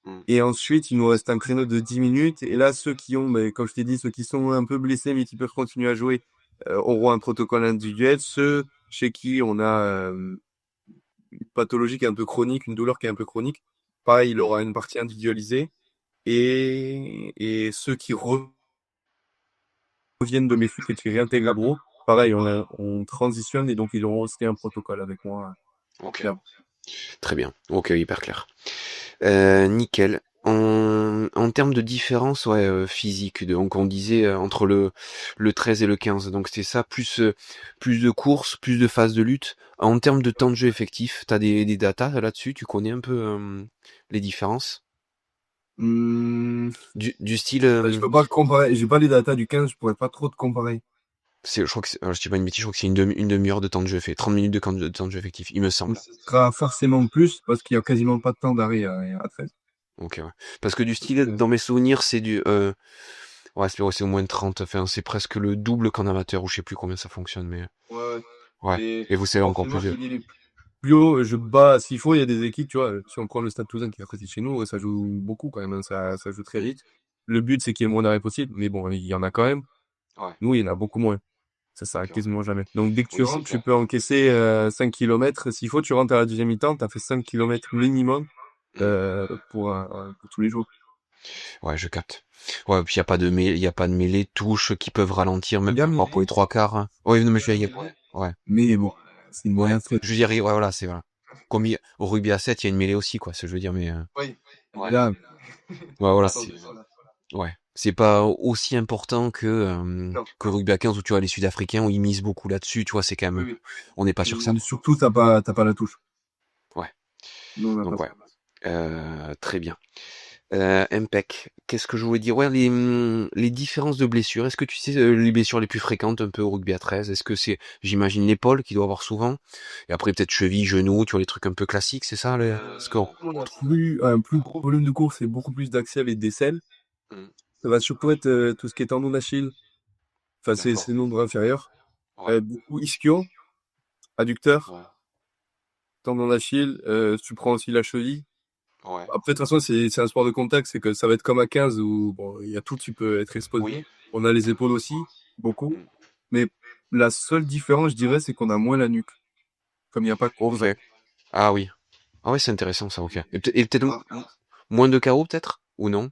Mm.
Et ensuite, il nous reste un créneau de 10 minutes. Et là, ceux qui ont, comme je t'ai dit, ceux qui sont un peu blessés, mais qui peuvent continuer à jouer, auront un protocole individuel. Ceux chez qui on a une pathologie qui est un peu chronique, une douleur qui est un peu chronique, pareil, il aura une partie individualisée. Et ceux qui reviennent de mes flux et qui réintègrent à Bro, pareil, on transitionne et donc ils auront aussi un protocole avec moi.
Ok.
Là.
Très bien. Ok, hyper clair. Nickel. En termes de différence ouais, physique, donc on disait entre le 13 et le 15, donc c'est ça, plus de courses, plus de phases de lutte. En termes de temps de jeu effectif, t'as des datas là-dessus, tu connais un peu les différences?
Hum,
Du style,
je peux pas comparer, j'ai pas les datas du 15, je pourrais pas trop te comparer.
je crois que je dis pas une bêtise, je crois que c'est une demi-heure de temps de jeu fait, 30 minutes de temps de jeu effectif, il me semble.
Ce sera forcément plus parce qu'il y a quasiment pas de temps d'arrêt à 13.
Ok, ouais. Parce que du style, dans mes souvenirs, c'est ouais, c'est au moins de 30, enfin, c'est presque le double qu'en amateur, ou je sais plus combien ça fonctionne, mais
Ouais,
ouais.
et
Et vous savez encore
forcément,
plus.
je dis les plus hauts, je bats, s'il faut, il y a des équipes, tu vois, si on prend le Stade Toulousain qui est à côté de chez nous, ça joue beaucoup quand même, hein, ça joue très vite. Le but, c'est qu'il y ait le moins d'arrêt possible, mais bon, il y en a quand même.
Ouais.
Nous, il y en a beaucoup moins. Ça
Ok,
s'arrête
ouais.
quasiment jamais. Donc, dès que tu
Oui, c'est
rentres, tu
clair.
peux encaisser 5 kilomètres. S'il faut, tu rentres à la deuxième mi-temps, tu as fait 5 kilomètres minimum
Mm.
pour tous les jours.
Ouais, je capte. Ouais, puis il y a pas de mêlée, touches qui peuvent ralentir, même
Bien
pas pour
mêlé,
les trois quarts. Hein. Ouais, non, mais je vais ouais.
mais bon, c'est une
Ouais.
moyen de
Je dirais, ouais, voilà, c'est voilà. Comme au rugby à 7, il y a une mêlée aussi, quoi, ce que je veux dire, mais
Oui.
ouais.
Là,
Ouais, voilà, ouais. C'est pas aussi important
non.
que rugby à 15 où tu vois les Sud-Africains où ils misent beaucoup là-dessus, tu vois, c'est quand même,
Oui,
on n'est pas sur ça.
oui. Surtout, t'as pas la touche.
Ouais.
Nous, on n'a pas
Donc
ça.
ouais. Très bien. Impec. Qu'est-ce que je voulais dire? Ouais, les différences de blessures. Est-ce que tu sais les blessures les plus fréquentes un peu au rugby à 13? Est-ce que c'est, j'imagine, l'épaule qui doit avoir souvent, et après peut-être cheville, genou, tu vois les trucs un peu classiques, c'est ça le score?
On a un plus gros volume de course et beaucoup plus d'axial et d'aisselle.
Hmm.
Ça va surtout être tout ce qui est tendon d'Achille. Enfin, c'est
D'accord.
le nombre inférieur.
Ouais.
Beaucoup ischio, adducteur,
Ouais.
tendon d'Achille. Tu prends aussi la cheville.
Ouais.
Après, de toute façon, c'est un sport de contact. C'est que ça va être comme à 15 où bon, il y a tout, tu peux être exposé.
Oui.
On a les épaules aussi, beaucoup.
Hmm.
Mais la seule différence, je dirais, c'est qu'on a moins la nuque. Comme il n'y a pas de
Ok.
contact.
Ah oui. Ah ouais, c'est intéressant ça, ok. Et peut-être moins de KO peut-être? Ou non?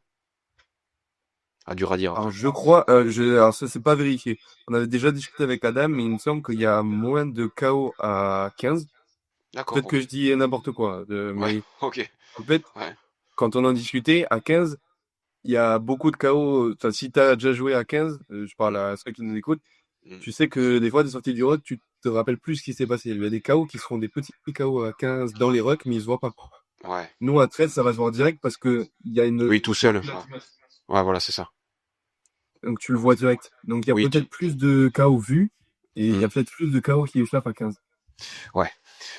Ah, dur à dire
Alors,
après.
je crois, alors ça, c'est pas vérifié. On avait déjà discuté avec Adam, mais il me semble qu'il y a moins de KO à 15.
D'accord,
Peut-être que
ok.
je dis n'importe quoi,
Ouais,
mais
ok.
en fait,
Ouais.
quand on en discutait, à 15, il y a beaucoup de KO. Enfin, si tu as déjà joué à 15, je parle
Hmm.
à ceux qui nous écoutent,
Hmm.
tu sais que des fois, des sorties du ruck, tu te rappelles plus ce qui s'est passé. Il y a des KO qui seront des petits KO à 15 dans les rucks, mais ils se voient pas.
Ouais.
Nous, à 13, ça va se voir direct parce que il y a une,
Oui, tout seul. Ouais, ouais, voilà, c'est ça.
donc tu le vois direct. Donc il y a
Oui,
peut-être plus de KO vus et il y
hmm.
a peut-être plus de KO qui échappent à 15.
Ouais.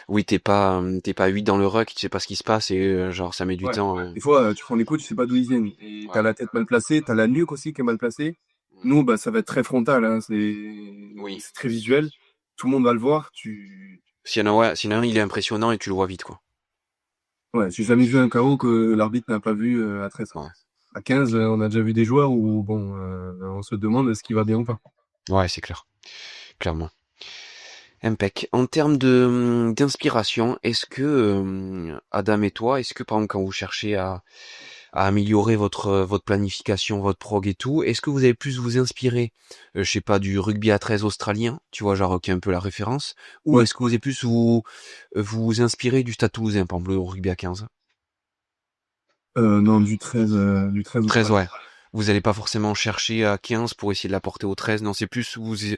Oui, t'es pas 8 dans le ruck, tu sais pas ce qui se passe et genre ça met du
Ouais.
temps.
Des fois, tu prends les coups, tu sais pas d'où ils viennent. Et t'as
Ouais.
la tête mal placée, t'as la nuque aussi qui est mal placée.
Hmm.
Nous, bah, ça va être très frontal, hein.
Oui.
C'est très visuel. Tout le monde va le voir.
S'il y en a, ouais, s'il y en a un, il est impressionnant et tu le vois vite, quoi.
Ouais, j'ai jamais vu un KO que l'arbitre n'a pas vu à 13.
Ouais.
À 15, on a déjà vu des joueurs où, bon, on se demande est-ce qu'il va bien ou pas.
Ouais, c'est clair. Clairement. Impec. En termes d'inspiration, est-ce que Adam et toi, est-ce que par exemple quand vous cherchez à améliorer votre planification, votre prog et tout, est-ce que vous avez plus vous inspirer, je sais pas, du rugby à 13 australien, tu vois, genre qui est un peu la référence, ou
Ouais.
est-ce que vous avez plus vous inspirer du Stade Toulousain, par exemple le rugby à 15?
Non, du 13
13,
australien.
ouais. Vous allez pas forcément chercher à 15 pour essayer de l'apporter au 13, non, c'est plus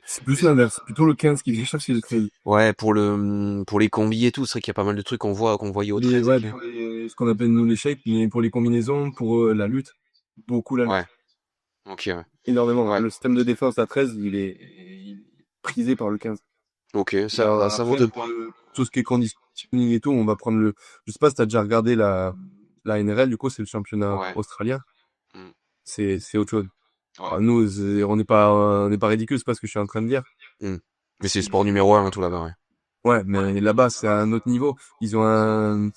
C'est plus l'inverse. C'est plutôt le 15 qui vient chercher le 13.
ouais, pour les combis et tout, c'est vrai qu'il y a pas mal de trucs qu'on voyait au
Les,
13
ouais, pour ce qu'on appelle nous les shapes, mais pour les combinaisons, pour la lutte, beaucoup la lutte.
ouais, OK, ouais.
Énormément.
Ouais.
Le système de défense à 13, il est prisé par le 15.
OK,
Et alors,
ça vaut
après,
de
pour tout ce qui est conditioning et tout, on va prendre je sais pas si t'as déjà regardé la NRL, du coup, c'est le championnat
ouais.
australien.
Mmh.
C'est autre chose.
Ouais.
Alors, nous, on n'est pas ridicule, c'est pas ce que je suis en train de dire.
Mmh. Mais c'est le sport numéro 1 tout là-bas, ouais.
Ouais, mais là-bas, c'est à un autre niveau. Ils ont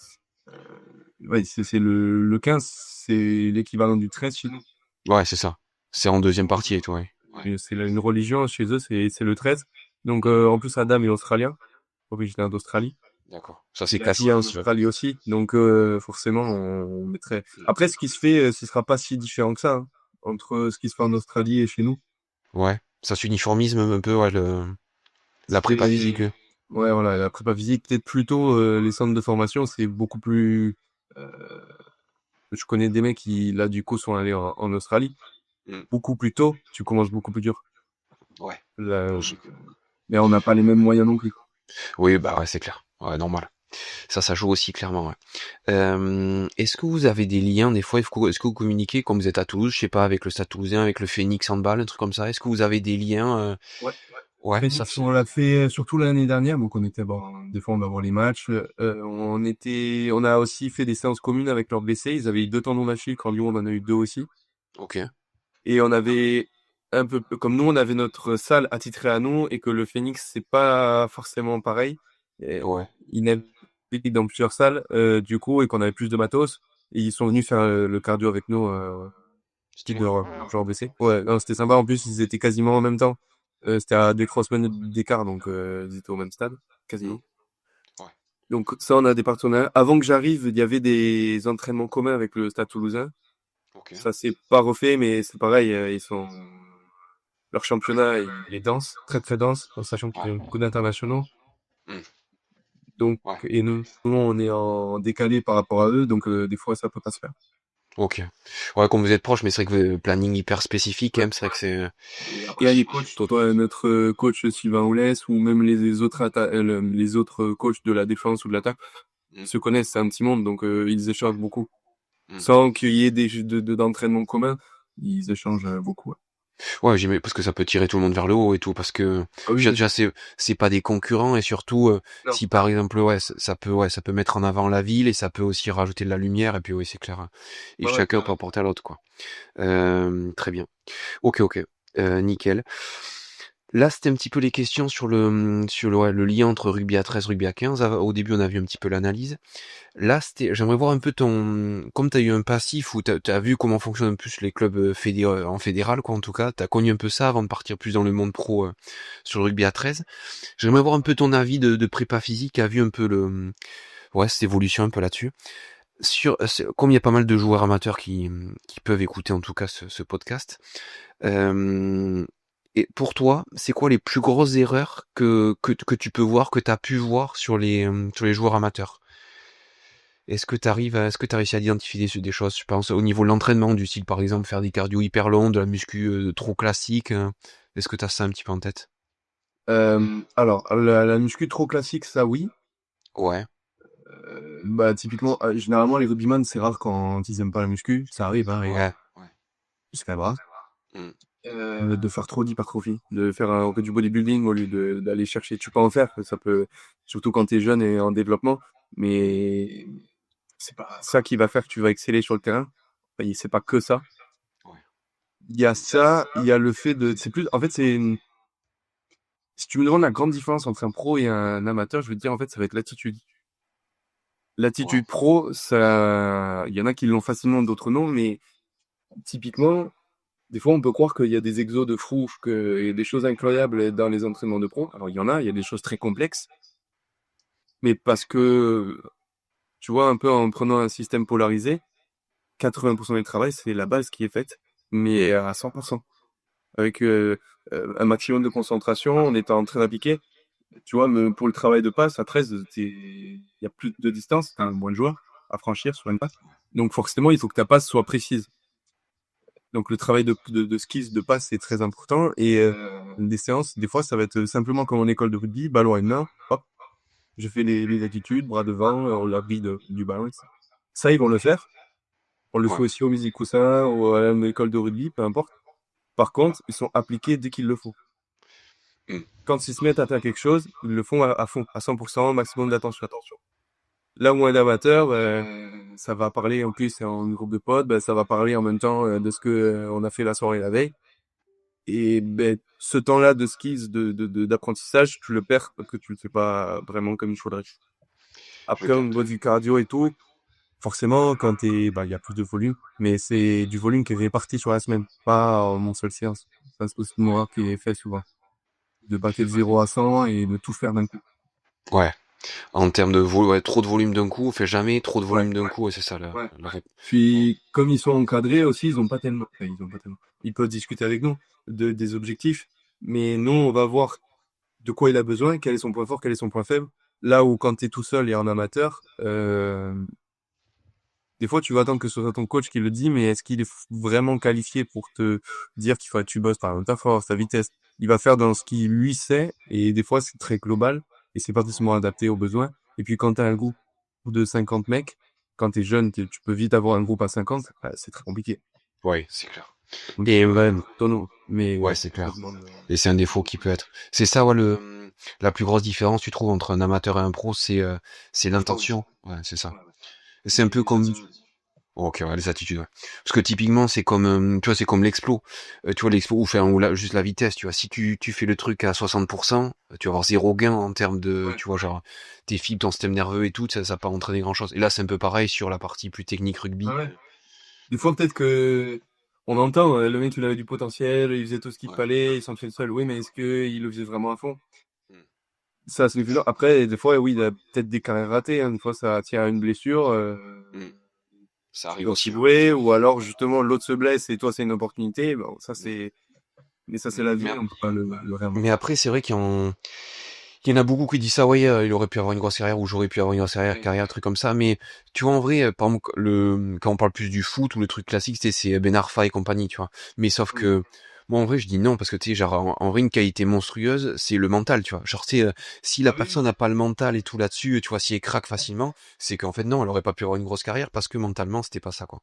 ouais, c'est le 15, c'est l'équivalent du 13 chez nous.
Ouais, c'est ça. C'est en deuxième partie et tout, ouais.
Et c'est une religion chez eux, c'est le 13. Donc, en plus, Adam est australien, originaire d'Australie.
D'accord. Ça, c'est
Il a joué
classique
en
aussi, ouais.
Australie aussi. Donc, forcément, on mettrait. Après, ce qui se fait, ce sera pas si différent que ça, hein, entre ce qui se fait en Australie et chez nous.
Ouais. Ça s'uniformise même un peu, ouais, la prépa physique.
Ouais, voilà, la prépa physique, peut-être plutôt les centres de formation, c'est beaucoup plus. euh, Je connais des mecs qui, là, du coup, sont allés en Australie.
Mm.
Beaucoup plus tôt, tu commences beaucoup plus dur.
Ouais.
Là, mais on n'a pas les mêmes moyens non plus.
Oui, bah ouais, c'est clair. Ouais, normal. Ça joue aussi clairement, ouais. Est-ce que vous avez des liens, des fois, est-ce que vous communiquez, comme vous êtes à Toulouse, je sais pas, avec le Stade Toulousain, avec le Phoenix Handball, un truc comme ça, est-ce que vous avez des liens,
Ouais.
ouais, ça
Phoenix, on l'a fait surtout l'année dernière, donc on était bon. Des fois, on va voir les matchs. On a aussi fait des séances communes avec leurs blessés. Ils avaient eu 2 tendons d'Achille quand nous on en a eu 2 aussi.
OK.
Et on avait un peu comme nous, on avait notre salle attitrée à nous et que le Phoenix, c'est pas forcément pareil. Et
Ouais.
ils naviguent dans plusieurs salles, du coup, et qu'on avait plus de matos. Et ils sont venus faire le cardio avec nous, style de genre blessé. Ouais, non, c'était sympa. En plus, ils étaient quasiment en même temps. C'était à 2-3 semaines d'écart, donc ils étaient au même stade, quasiment.
Ouais.
Donc ça, on a des partenaires. Avant que j'arrive, il y avait des entraînements communs avec le Stade Toulousain.
OK.
Ça s'est pas refait, mais c'est pareil. Leur championnat, il est dense, très très dense, en sachant qu'il y a beaucoup d'internationaux.
Mm.
Donc,
Ouais.
et nous, on est en décalé par rapport à eux, donc des fois, ça peut pas se faire.
OK. Ouais, comme vous êtes proche, mais c'est vrai que le planning hyper spécifique, quand même, c'est vrai que c'est,
Et après, il y a les coachs, toi, notre coach Sylvain Oulès, ou même les autres les autres coachs de la défense ou de l'attaque,
Mm.
se connaissent, c'est un petit monde, donc ils échangent beaucoup.
Mm.
Sans qu'il y ait des jeux d'entraînement commun, ils échangent beaucoup. Ouais.
Ouais, parce que ça peut tirer tout le monde vers le haut et tout, parce que
Ah oui,
déjà c'est pas des concurrents et surtout
non.
si par exemple ça peut mettre en avant la ville et ça peut aussi rajouter de la lumière et puis oui c'est clair et
Ouais, ouais.
chacun peut apporter à l'autre quoi. Très bien. Ok, nickel. Là, c'était un petit peu les questions sur le lien entre rugby à 13, rugby à 15. Au début, on a vu un petit peu l'analyse. Là, j'aimerais voir un peu comme tu as eu un passif où tu as vu comment fonctionnent plus les clubs en fédéral, quoi, en tout cas. Tu as connu un peu ça avant de partir plus dans le monde pro sur le rugby à 13. J'aimerais voir un peu ton avis de prépa physique, a vu un peu ouais, cette évolution un peu là-dessus. Comme il y a pas mal de joueurs amateurs qui peuvent écouter en tout cas ce podcast, et pour toi, c'est quoi les plus grosses erreurs que tu peux voir, que tu as pu voir sur les joueurs amateurs? Est-ce que tu as réussi à identifier des choses, je pense, au niveau de l'entraînement, du style par exemple faire des cardio hyper longs, de la muscu trop classique, est-ce que tu as ça un petit peu en tête?
Alors, la muscu trop classique, ça oui.
Ouais,
Bah, typiquement, généralement, les rugbyman, c'est rare quand ils aiment pas la muscu. Ça arrive, hein, et
ouais, ouais.
c'est quand même rare.
Mm.
De faire trop d'hypertrophie, de faire que du bodybuilding au lieu d'aller chercher. Tu peux en faire, ça peut, surtout quand tu es jeune et en développement, mais c'est pas ça qui va faire que tu vas exceller sur le terrain. Enfin, c'est pas que ça.
Ouais.
Il y a ça, il y a le fait c'est plus, en fait, si tu me demandes la grande différence entre un pro et un amateur, je veux te dire, en fait, ça va être l'attitude.
Ouais.
L'attitude pro, ça, il y en a qui l'ont facilement, d'autres non, mais typiquement, Des fois, on peut croire qu'il y a des exos de fou, qu'il y a des choses incroyables dans les entraînements de pro. Alors, il y a des choses très complexes, mais parce que, tu vois, un peu en prenant un système polarisé, 80% du travail, c'est la base qui est faite, mais à 100%. Avec un maximum de concentration, on est en train d'appliquer. Tu vois, pour le travail de passe, à 13, il y a plus de distance, t'as un moins de joueurs à franchir sur une passe. Donc forcément, il faut que ta passe soit précise. Donc le travail de skills, de passe, c'est très important. Et des séances, des fois, ça va être simplement comme en école de rugby, ballon à une main, hop, je fais les attitudes, bras devant, on la brille du ballon. Ça, ils vont le faire. On le
Ouais.
fait aussi au musique coussin ou à l'école de rugby, peu importe. Par contre, ils sont appliqués dès qu'il le faut.
Mm.
Quand ils se mettent à faire quelque chose, ils le font à fond, à 100%, maximum d'attention. Là où un amateur, ça va parler, en plus, c'est en groupe de potes, ça va parler en même temps de ce que on a fait la soirée la veille. Et ce temps-là de skills, d'apprentissage, tu le perds parce que tu le fais pas vraiment comme il faudrait.
Je
Après, au niveau
capte.
du cardio et tout, forcément, il y a plus de volume, mais c'est du volume qui est réparti sur la semaine, pas en une seule séance. Ça, c'est aussi une erreur qui est fait souvent. De passer de 0 à 100 et de tout faire d'un coup.
Ouais. En termes de volume, ouais, trop de volume d'un coup, on fait jamais trop de
Ouais.
volume d'un coup, et c'est ça
Ouais.
la
Puis, comme ils sont encadrés aussi, ils ont pas tellement. Ils peuvent discuter avec nous des objectifs, mais nous, on va voir de quoi il a besoin, quel est son point fort, quel est son point faible. Là où quand tu es tout seul et en amateur, des fois tu vas attendre que ce soit ton coach qui le dit, mais est-ce qu'il est vraiment qualifié pour te dire qu'il faut que tu bosses par exemple ta force, ta vitesse? Il va faire dans ce qu'il lui sait, et des fois c'est très global et c'est pas forcément adapté aux besoins. Et puis quand tu as un groupe de 50 mecs, quand tu es jeune, tu peux vite avoir un groupe à 50, c'est très compliqué.
Ouais, c'est clair.
Donc,
Et
ouais, tonneau. Mais
ouais,
ouais,
c'est
ça
clair.
demande,
Et c'est un défaut qui peut être. C'est ça, ouais, la plus grosse différence, tu trouves, entre un amateur et un pro, c'est l'intention. Ouais, c'est ça. C'est un peu comme. Ok, ouais, les attitudes, ouais. Parce que typiquement, c'est comme, tu vois, c'est comme l'explo. Tu vois, l'explo, juste la vitesse, tu vois. Si tu fais le truc à 60%, tu vas avoir zéro gain en termes de, tu vois, genre, tes fibres, ton système nerveux et tout, ça va pas entraîner grand chose. Et là, c'est un peu pareil sur la partie plus technique rugby.
ouais. Des fois, peut-être que on entend, le mec, il avait du potentiel, il faisait tout ce qu'il fallait, il s'entraînait seul. Oui, mais est-ce qu'il le faisait vraiment à fond? Ça, c'est évident. Après, des fois, oui, il a peut-être des carrières ratées, hein. Des fois, ça tient à une blessure,
Ça
tu
arrive
dois
aussi, hein.
jouer, ou alors, justement, l'autre se blesse et toi, c'est une opportunité. Bon, mais ça, c'est la vie,
Mais,
on peut pas le
mais
réinventer.
après, c'est vrai qu'il y en a beaucoup qui disent ça, ouais, il aurait pu avoir une grosse carrière ou j'aurais pu avoir une grosse carrière, un truc comme ça. Mais tu vois, en vrai, par exemple, quand on parle plus du foot ou le truc classique, c'est Ben Arfa et compagnie, tu vois. Mais sauf que, moi, en vrai, je dis non, parce que, tu sais, genre, en vrai, une qualité monstrueuse, c'est le mental, tu vois. Genre, tu sais, si la personne n'a pas le mental et tout là-dessus, tu vois, si elle craque facilement, c'est qu'en fait, non, elle aurait pas pu avoir une grosse carrière parce que mentalement, c'était pas ça, quoi.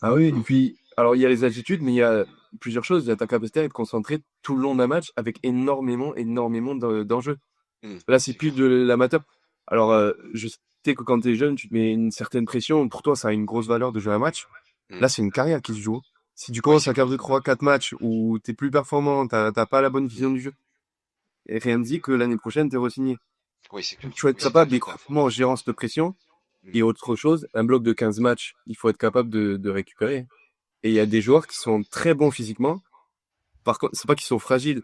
Ah oui, et puis, alors, il y a les attitudes, mais il y a plusieurs choses. Il y a ta capacité à être concentré tout le long d'un match avec énormément d'enjeux. Là, c'est plus de l'amateur. Alors, je sais que quand tu es jeune, tu te mets une certaine pression. Pour toi, ça a une grosse valeur de jouer un match. Là, c'est une carrière qui se joue. Si tu commences à perdre 3-4 matchs où tu es plus performant, t'as pas la bonne vision du jeu, et rien ne dit que l'année prochaine, tu es re-signé.
Oui, c'est clair.
Il faut être capable d'être en gérant cette pression. Et autre chose, un bloc de 15 matchs, il faut être capable de récupérer. Et il y a des joueurs qui sont très bons physiquement. Par contre, c'est pas qu'ils sont fragiles.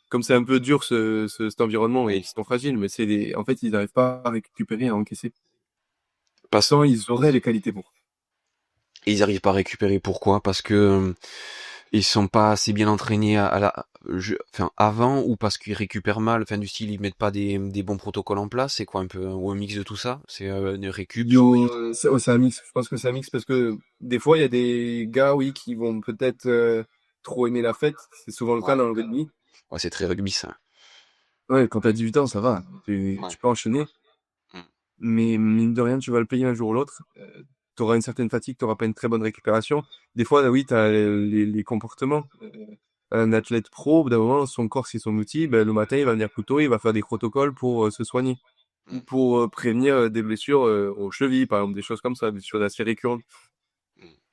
Comme c'est un peu dur cet environnement, et ils sont fragiles, mais en fait, ils n'arrivent pas à récupérer, à encaisser.
Parce,
Pourtant, ils auraient les qualités pour.
et ils arrivent pas à récupérer. Pourquoi? Parce que, ils sont pas assez bien entraînés enfin, avant, ou parce qu'ils récupèrent mal, enfin, du style, ils mettent pas des bons protocoles en place, c'est quoi un peu, ou un mix de tout ça? C'est, une récup?
C'est un mix. Je pense que c'est un mix parce que des fois, il y a des gars, oui, qui vont peut-être trop aimer la fête. C'est souvent le cas dans le rugby.
Ouais, c'est très rugby, ça.
Ouais, quand t'as 18 ans, ça va. Tu peux enchaîner.
Mm.
Mais mine de rien, tu vas le payer un jour ou l'autre. Tu auras une certaine fatigue, tu n'auras pas une très bonne récupération. Des fois, oui, tu as les comportements. Un athlète pro, au bout d'un moment, son corps, c'est son outil. Le matin, il va venir plus tôt, il va faire des protocoles pour se soigner. Ou pour prévenir des blessures aux chevilles, par exemple, des choses comme ça, des choses assez récurrentes.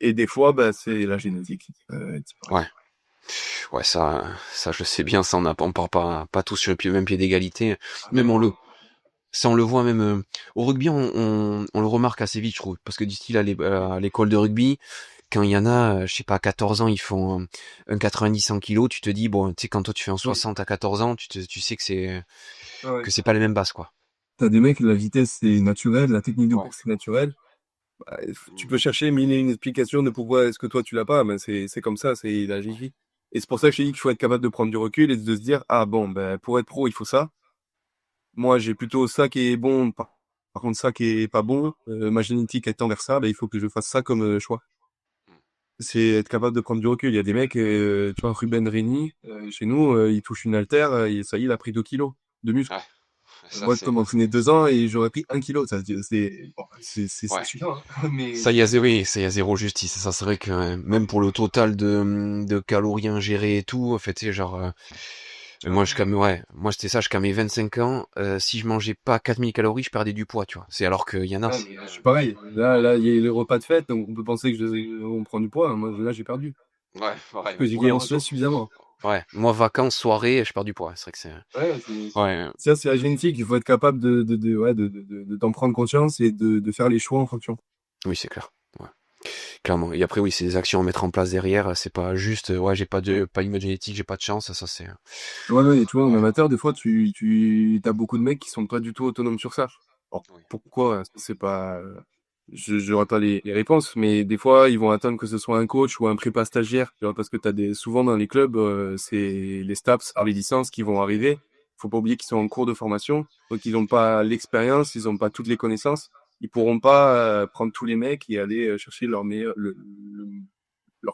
Et des fois, c'est la génétique.
Ouais. Ouais, ça, je sais bien, ça, on part pas tous sur le même pied d'égalité. Même ça, on le voit même, au rugby, on le remarque assez vite, je trouve. Parce que d'ici à l'école de rugby, quand il y en a, je sais pas, à 14 ans, ils font un 90-100 kilos, tu te dis, bon, tu sais, quand toi tu fais un 60 à 14 ans, tu sais
Ouais.
que c'est pas les mêmes bases, quoi.
T'as des mecs, la vitesse c'est naturel, la technique de
Ouais.
course c'est naturel. Bah, tu peux chercher mille et une explications de pourquoi est-ce que toi tu l'as pas, mais c'est comme ça, c'est la vie. Et c'est pour ça que je te dis qu'il faut être capable de prendre du recul et de se dire, ah bon, ben, pour être pro, il faut ça. Moi, j'ai plutôt ça qui est bon, par contre ça qui est pas bon. Ma génétique étant vers ça, ben, il faut que je fasse ça comme choix. C'est être capable de prendre du recul. Il y a des mecs, tu vois, Ruben Reni, chez nous, il touche une haltère, et ça y est, il a pris 2 kilos de muscle.
Ouais. Ça,
Moi, je peux
c'est,
m'entraîner 2 ans et j'aurais pris 1 kilo. Ça, c'est
ouais.
suffisant, hein. Mais
Ça, oui, ça, y a zéro justice. Ça, c'est vrai que même pour le total de calories ingérées et tout, en fait, tu sais, genre, moi, moi, c'était ça, jusqu'à mes 25 ans, si je mangeais pas 4000 calories, je perdais du poids, tu vois. C'est alors qu'il y en a,
ouais, mais je suis pareil. Là, il y a les repas de fête, donc on peut penser que on prend du poids. Moi, là, j'ai perdu.
ouais,
Parce
pareil.
que j'ai
Ouais,
gagné
moi,
suffisamment.
ouais, moi, vacances, soirée, je perds du poids. C'est vrai que
Ouais,
ouais,
ça, c'est la génétique. Il faut être capable d'en prendre conscience et de faire les choix en fonction.
oui, c'est clair. Ouais, clairement. Et après, oui, c'est des actions à mettre en place derrière. C'est pas juste, ouais, j'ai pas une génétique, j'ai pas de chance. Ça, c'est,
Ouais, et tu vois, en
ouais,
amateur, des fois, t'as beaucoup de mecs qui sont pas du tout autonomes sur ça. Alors,
oui.
pourquoi? C'est pas, j'aurais pas les réponses, mais des fois, ils vont attendre que ce soit un coach ou un prépa stagiaire, tu vois, parce que souvent dans les clubs, c'est les STAPS, les licences qui vont arriver. Faut pas oublier qu'ils sont en cours de formation, donc ils n'ont pas l'expérience, ils ont pas toutes les connaissances. Ils pourront pas prendre tous les mecs et aller chercher leur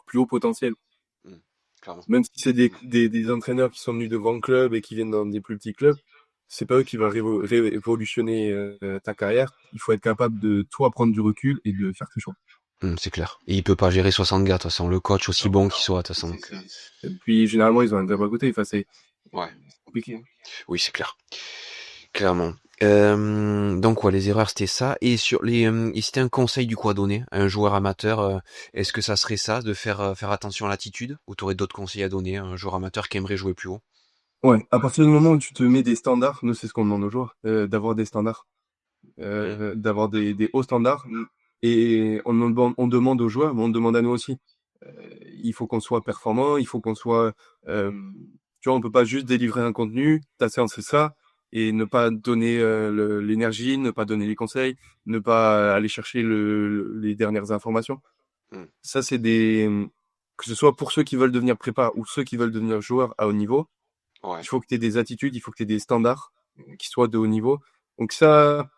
plus haut potentiel.
Mm, clairement.
Même si c'est des entraîneurs qui sont venus de grands clubs et qui viennent dans des plus petits clubs, c'est pas eux qui vont révolutionner ta carrière. Il faut être capable de toi prendre du recul et de faire tes choix.
C'est clair. Et il peut pas gérer 60 gars, de toute façon. Le coach, aussi bon qu'il soit, de toute façon. Donc,
Et puis généralement ils ont un job à côté. Enfin
ouais.
c'est compliqué, hein.
Oui, c'est clair. Clairement. Donc, ouais, les erreurs, c'était ça. Et sur et c'était un conseil du coup à donner à un joueur amateur, est-ce que ça serait ça, de faire attention à l'attitude, ou t'aurais d'autres conseils à donner à un joueur amateur qui aimerait jouer plus haut?
Ouais, à partir du moment où tu te mets des standards, nous c'est ce qu'on demande aux joueurs, d'avoir des standards,
Mm.
d'avoir des hauts standards. Et on demande aux joueurs, mais on demande à nous aussi. Il faut qu'on soit performant, il faut qu'on soit, tu vois, on peut pas juste délivrer un contenu, ta séance c'est ça, et ne pas donner l'énergie, ne pas donner les conseils, ne pas aller chercher les dernières informations.
Mm.
Ça, que ce soit pour ceux qui veulent devenir prépa ou ceux qui veulent devenir joueurs à haut niveau,
Ouais.
il faut que tu aies des attitudes, il faut que tu aies des standards qui soient de haut niveau. Donc ça,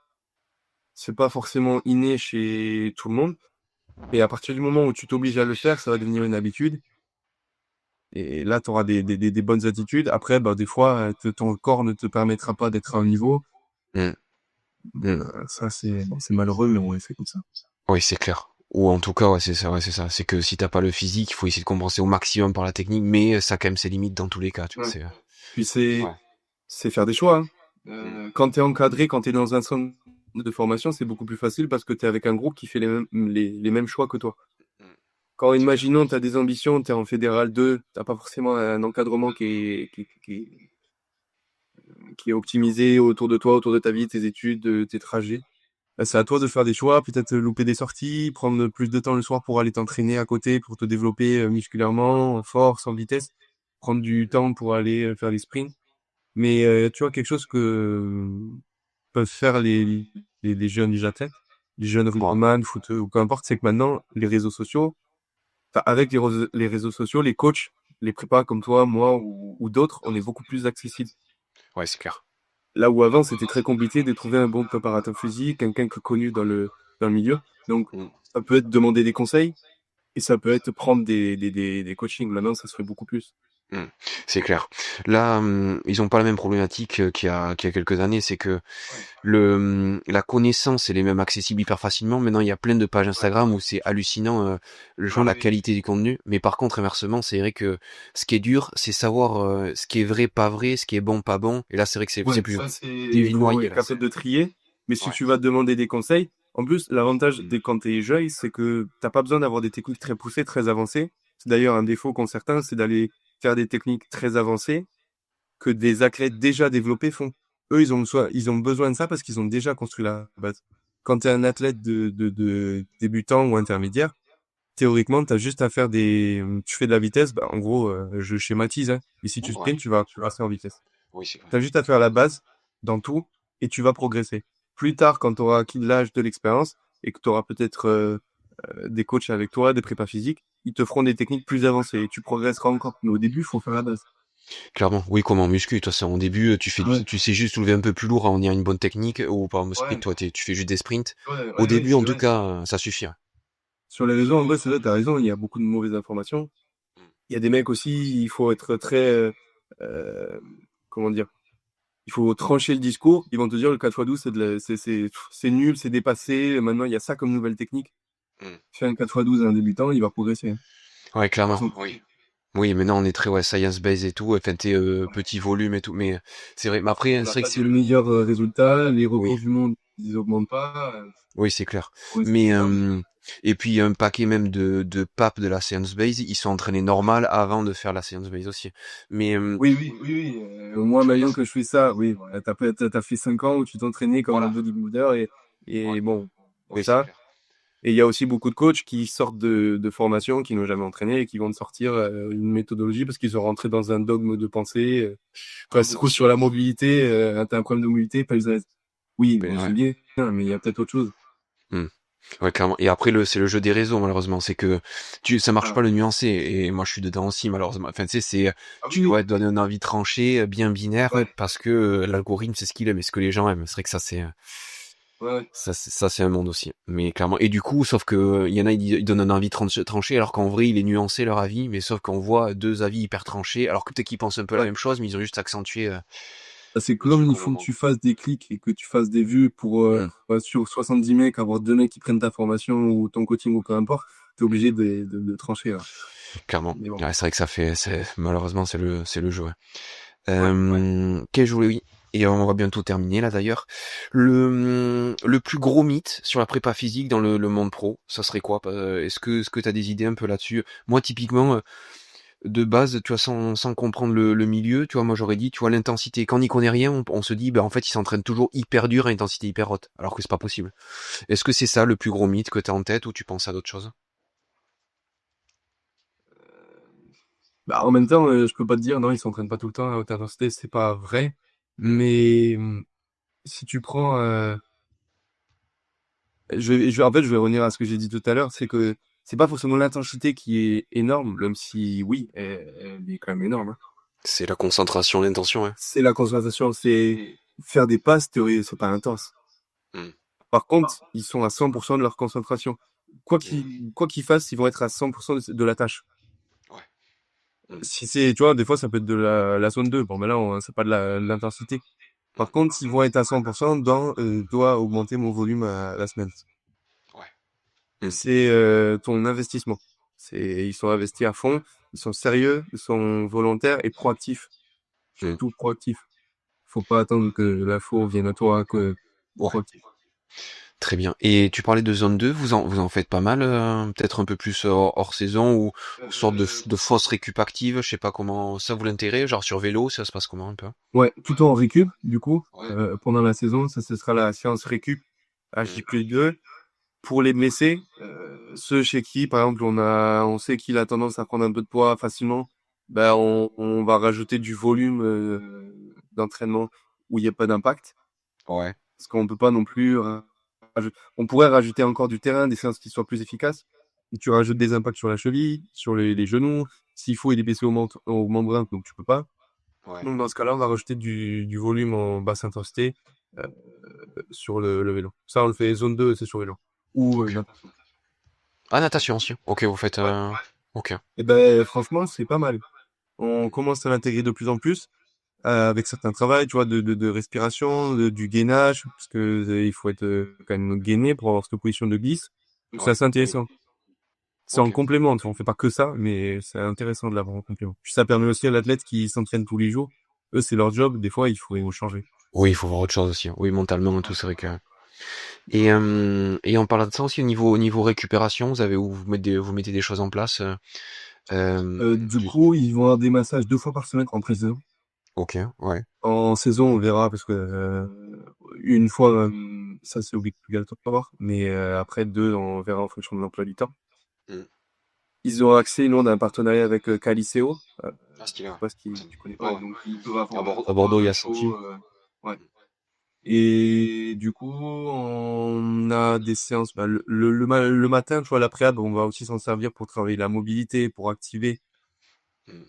c'est pas forcément inné chez tout le monde. Et à partir du moment où tu t'obliges à le faire, ça va devenir une habitude. Et là, tu auras des bonnes attitudes. Après, bah, des fois, ton corps ne te permettra pas d'être à un niveau.
Mm. Mm.
Ça, c'est malheureux, mais on est fait comme ça.
Oui, c'est clair. Ou en tout cas, ouais, c'est ça, ouais, c'est ça. C'est que si t'as pas le physique, il faut essayer de compenser au maximum par la technique, mais ça a quand même ses limites dans tous les cas, tu vois.
Ouais.
C'est,
Puis
ouais.
c'est faire des choix, hein.
Mm.
Quand tu es encadré, quand tu es dans un centre de formation, c'est beaucoup plus facile parce que tu es avec un groupe qui fait les mêmes choix que toi.
Mm.
Quand,
C'est clair.
imaginons, tu as des ambitions, tu es en fédéral 2, t'as pas forcément un encadrement qui est optimisé autour de toi, autour de ta vie, tes études, tes trajets. Bah, c'est à toi de faire des choix, peut-être louper des sorties, prendre plus de temps le soir pour aller t'entraîner à côté, pour te développer musculairement, en force, en vitesse, prendre du temps pour aller faire les sprints. Mais tu vois, quelque chose que peuvent faire les jeunes athlètes, les jeunes rugbyman, foot ou peu importe, c'est que maintenant, les réseaux sociaux, enfin, avec les réseaux sociaux, les coachs, les prépas comme toi, moi ou d'autres, on est beaucoup plus accessible.
Ouais, c'est clair.
Là où avant, c'était très compliqué de trouver un bon préparateur physique, quelqu'un que connu dans le milieu. Donc,
Mm.
ça peut être demander des conseils et ça peut être prendre des coachings. Maintenant, ça se fait beaucoup plus.
Mm. C'est clair. Là, ils ont pas la même problématique qu'il y a quelques années, c'est que la connaissance, elle est même accessible hyper facilement. Maintenant, il y a plein de pages Instagram où c'est hallucinant, genre la qualité du contenu. Mais par contre, inversement, c'est vrai que ce qui est dur, c'est savoir ce qui est vrai, pas vrai, ce qui est bon, pas bon. Et là, c'est vrai que c'est
Ouais,
plus
ça,
des
il
vies
faut
noyées
être
là.
capable de trier. Mais si
Ouais.
tu vas te demander des conseils, en plus, l'avantage quand t'es jeune, c'est que t'as pas besoin d'avoir des techniques très poussées, très avancées. C'est d'ailleurs un défaut qu'ont certains, c'est d'aller faire des techniques très avancées que des athlètes déjà développés font. Eux, ils ont besoin de ça parce qu'ils ont déjà construit la base. Quand tu es un athlète de débutant ou intermédiaire, théoriquement, t'as juste à faire tu fais de la vitesse, bah, en gros, je schématise, hein. Et si tu
Ouais.
sprints, tu vas rester en vitesse.
Oui, c'est clair.
T'as juste à faire la base dans tout et tu vas progresser. Plus tard, quand tu auras acquis de l'âge, de l'expérience et que tu auras peut-être des coachs avec toi, des prépas physiques, ils te feront des techniques plus avancées et tu progresseras encore. Mais au début, il faut faire la base.
Clairement, oui, comme en muscu, toi, c'est en début,
Ouais.
tu sais juste soulever un peu plus lourd en ayant une bonne technique, ou par exemple sprint,
Ouais,
toi, tu fais juste des sprints.
ouais,
Au
ouais, ouais,
début, en
c'est
tout
vrai.
cas, ça suffit. Ouais.
Sur les réseaux, en vrai, c'est vrai, t'as raison, il y a beaucoup de mauvaises informations. Il y a des mecs aussi, il faut être très, euh, comment dire, il faut trancher le discours. Ils vont te dire le 4x12, c'est nul, c'est dépassé. Maintenant, il y a ça comme nouvelle technique.
Mm.
Fais un 4x12 à un débutant, il va progresser, hein.
Ouais,
Ils
clairement.
sont-
Oui. Oui, maintenant on est très science based et tout, enfin t'es petit volume et tout, mais c'est vrai. Mais
On
après, c'est
n'a
vrai que
pas
c'est
de meilleurs résultats, les
oui,
records du monde, ils augmentent pas.
oui, c'est clair.
Ouais, c'est
Mais
bizarre.
et puis un paquet même de papes de la science base, ils sont entraînés normal avant de faire la science base aussi. Mais
Oui, oui, oui, oui. Moi, maintenant que je fais ça, oui, voilà, t'as fait 5 ans où tu t'entraînais comme un
voilà.
bodybuilder
Ouais.
et bon, c'est
Oui, c'est
ça.
clair.
Et il y a aussi beaucoup de coachs qui sortent de formation, qui n'ont jamais entraîné et qui vont te sortir une méthodologie parce qu'ils sont rentrés dans un dogme de pensée. Quand c'est trop sur la mobilité, t'as un problème de mobilité, pas les oui,
Ben,
bon, c'est
ouais.
bien, mais il y a peut-être autre chose.
Hmm. Ouais, clairement. Et après, c'est le jeu des réseaux, malheureusement. C'est que ça marche
Ah,
pas le nuancer. Et moi, je suis dedans aussi, malheureusement. Enfin, tu sais,
ah
tu
oui,
dois
oui.
te donner un avis tranché, bien binaire,
Ouais,
parce que l'algorithme, c'est ce qu'il aime et ce que les gens aiment. C'est vrai que
ouais, ouais.
ça, c'est un monde aussi. Mais clairement. Et du coup, sauf que, il y en a, ils donnent un avis tranché, alors qu'en vrai, il est nuancé leur avis, mais sauf qu'on voit deux avis hyper tranchés, alors que peut-être qu'ils pensent un peu la
Ouais.
même chose, mais ils ont juste accentué,
Ah, c'est
le
comme
truc
il
au
faut que
moment,
tu
quoi.
fasses des clics et que tu fasses des vues pour
Hmm.
sur 70 mecs, avoir deux mecs qui prennent ta formation ou ton coaching ou peu importe, t'es obligé de trancher, là.
Clairement.
Mais bon.
Ouais, c'est vrai que malheureusement, c'est le jeu, ouais.
Ouais, ouais.
Qu'ai-je voulu, oui. Et on va bientôt terminer là d'ailleurs. Le plus gros mythe sur la prépa physique dans le monde pro, ça serait quoi? Est-ce que tu as des idées un peu là-dessus? Moi typiquement, de base, tu vois, sans comprendre le milieu, tu vois, moi j'aurais dit, tu vois, l'intensité. Quand on n'y connaît rien, on se dit, bah en fait, ils s'entraînent toujours hyper dur à intensité hyper haute, alors que c'est pas possible. Est-ce que c'est ça le plus gros mythe que tu as en tête ou tu penses à d'autres choses?
Bah, en même temps, je peux pas te dire, non, ils s'entraînent pas tout le temps à haute intensité, c'est pas vrai. Mais si tu prends, en fait, je vais revenir à ce que j'ai dit tout à l'heure, c'est que c'est pas forcément l'intensité qui est énorme, même si oui, elle est quand même énorme, hein.
C'est la concentration, l'intention, ouais.
C'est la concentration, c'est faire des passes, théorie, c'est pas intense.
Hmm.
Par contre, ils sont à 100% de leur concentration. Quoi qu'ils fassent, ils vont être à 100% de la tâche.
Ouais. Hmm.
Si c'est, tu vois, des fois, ça peut être de la zone 2. Bon, mais là, c'est pas de l'intensité.
Hmm.
Par contre, ils vont être à 100% dans, doit augmenter mon volume à la semaine.
Ouais. Hmm.
C'est, ton investissement. Ils sont investis à fond, ils sont sérieux, ils sont volontaires et proactifs.
Hmm.
Surtout proactifs. Faut pas attendre que l'info vienne à toi, que
Ouais.
proactif.
Très bien. Et tu parlais de zone 2, vous en faites pas mal, peut-être un peu plus hors saison ou sorte de fausse récup active, je sais pas comment ça vous l'intérêt, genre sur vélo, ça se passe comment un peu?
Ouais, plutôt en récup, du coup,
Ouais.
pendant la saison, ça, ce sera la séance récup
Mm.
HJ+2. Pour les blessés, ceux chez qui, par exemple, on sait qu'il a tendance à prendre un peu de poids facilement, ben, on va rajouter du volume, d'entraînement où il n'y a pas d'impact.
Ouais.
Parce qu'on peut pas non plus, on pourrait rajouter encore du terrain, des séances qui soient plus efficaces. Et tu rajoutes des impacts sur la cheville, sur les genoux. S'il faut, il est baissé au membrane, donc tu peux pas.
Ouais.
Donc dans ce cas-là, on va rajouter du volume en basse intensité euh, sur le vélo. Ça, on le fait zone 2, c'est sur vélo. Ou
Ok.
natation.
Ah, natation aussi. Ok, vous faites.
Ouais.
Ok.
Et ben franchement, c'est pas mal. On commence à l'intégrer de plus en plus avec certains travails, tu vois, de respiration, du gainage, parce que il faut être quand même gainé pour avoir cette position de glisse. Donc c'est
Ouais.
assez intéressant. C'est en
Ok.
complément, tu vois, on fait pas que ça, mais c'est intéressant de l'avoir en complément. Puis ça permet aussi à l'athlète qui s'entraîne tous les jours. Eux, c'est leur job. Des fois, il faut changer.
Oui, il faut voir autre chose aussi. Oui, mentalement et tout, c'est vrai que. Et en parlant de ça aussi au niveau récupération, vous mettez des choses en place.
Du coup, ils vont avoir des massages 2 fois par semaine en pré-saison.
Ok, ouais.
En saison, on verra parce que une fois, ça c'est obligatoire. Mais après deux, on verra en fonction de l'emploi du temps.
Mm.
ils ont accès, nous on a un partenariat avec Caliceo.
Ah, stylé,
Je
ouais.
sais pas si tu connais pas,
Ouais.
donc ils peuvent avoir
À Bordeaux, il y a ça
chaud,
aussi.
ouais. Et du coup, on a des séances, bah, le matin, tu vois, la préhab, on va aussi s'en servir pour travailler la mobilité, pour activer.
Mm.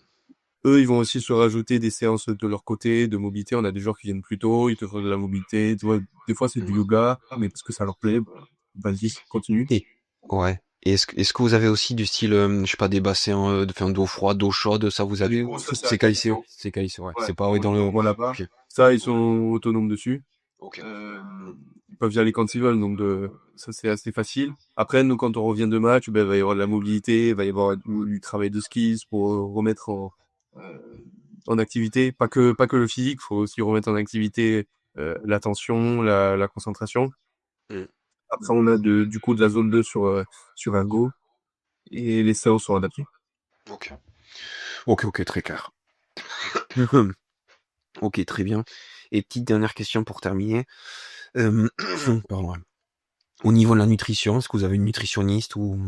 Eux, ils vont aussi se rajouter des séances de leur côté, de mobilité. On a des joueurs qui viennent plus tôt, ils te font de la mobilité. Tu vois, des fois, c'est du yoga, mais parce que ça leur plaît, bah, vas-y, continue.
Et ouais. Et est-ce que vous avez aussi du style, je sais pas, des bassins, enfin, d'eau froide, d'eau chaude, ça vous avez?
Ça, c'est
C'est Caliceo. C'est Caliceo, ouais.
Ouais,
C'est pas, ouais, dans
on
le.
voit là-bas.
Ok.
Ça, ils sont autonomes dessus.
Ok.
Ils peuvent y aller quand ils veulent, donc ça c'est assez facile. Après, nous, quand on revient de match, ben, il va y avoir de la mobilité, il va y avoir du travail de skills pour remettre en activité. Pas que le physique, faut aussi remettre en activité l'attention, la concentration.
Mm.
Après, on a du coup de la zone 2 sur Ergo et les séances sont adaptées.
Ok. Ok, très clair. Ok, très bien. Et petite dernière question pour terminer. Pardon. Ouais. Au niveau de la nutrition, est-ce que vous avez une nutritionniste ou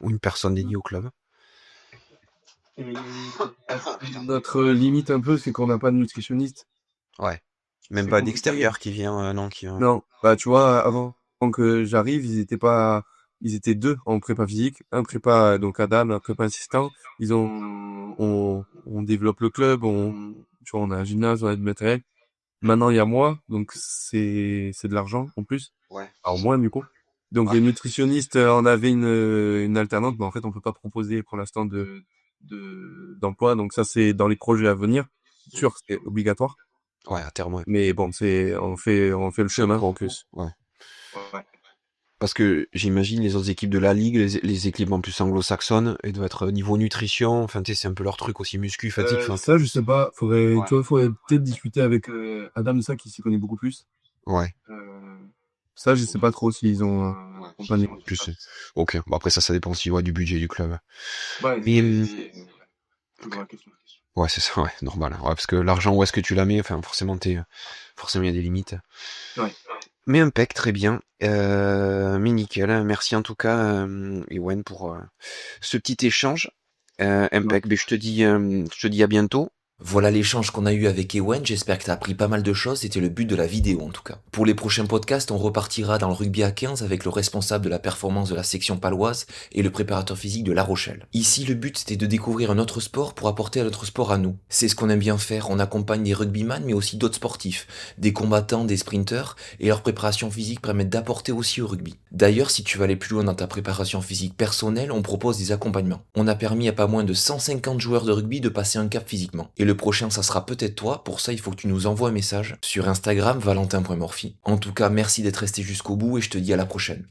une personne dédiée au club?
Notre limite un peu, c'est qu'on n'a pas de nutritionniste.
Ouais. Même
C'est
pas
compliqué.
d'extérieur qui vient, non, qui.
Non, bah tu vois, avant que j'arrive, ils étaient deux en prépa physique, un prépa donc Adam, un prépa assistant. On développe le club, tu vois, on a un gymnase, on a du matériel. Maintenant il y a moi, donc c'est de l'argent en plus,
Ouais.
alors moins du coup. Donc
Ouais.
les nutritionnistes, on avait une alternante, mais en fait on peut pas proposer pour l'instant d'emploi, donc ça c'est dans les projets à venir. Sûr, c'est obligatoire.
Ouais, à terme, ouais.
Mais bon, on fait le chemin en plus.
Ouais.
Ouais.
Parce que j'imagine les autres équipes de la ligue, les équipes en plus anglo-saxonnes, elles doivent être niveau nutrition, enfin tu sais, c'est un peu leur truc aussi, muscu, fatigue, enfin.
Ça, je sais pas.
Ouais.
Tu vois, faudrait peut-être discuter avec Adam de ça, qui s'y connaît beaucoup plus.
Ouais.
Ça, je sais pas trop s'ils ont accompagné.
Plus. Ok. Bon, après ça dépend aussi, ouais, du budget du club.
Ouais,
Mais
toujours la question.
ouais, c'est ça, ouais, normal. Ouais, parce que l'argent, où est-ce que tu la mets? Enfin, forcément, forcément, il y a des limites.
Ouais.
Mais impec, très bien. Mais nickel. Merci en tout cas, Ewen, pour ce petit échange. Impec. Ben, je te dis à bientôt.
Voilà l'échange qu'on a eu avec Ewen, j'espère que t'as appris pas mal de choses, c'était le but de la vidéo en tout cas. Pour les prochains podcasts, on repartira dans le rugby à 15 avec le responsable de la performance de la section paloise et le préparateur physique de La Rochelle. Ici, le but c'était de découvrir un autre sport pour apporter à notre sport à nous. C'est ce qu'on aime bien faire, on accompagne des rugbyman mais aussi d'autres sportifs, des combattants, des sprinteurs, et leur préparation physique permet d'apporter aussi au rugby. D'ailleurs, si tu veux aller plus loin dans ta préparation physique personnelle, on propose des accompagnements. On a permis à pas moins de 150 joueurs de rugby de passer un cap physiquement. Et le prochain, ça sera peut-être toi. Pour ça, il faut que tu nous envoies un message sur Instagram valentin.morphy. En tout cas, merci d'être resté jusqu'au bout et je te dis à la prochaine.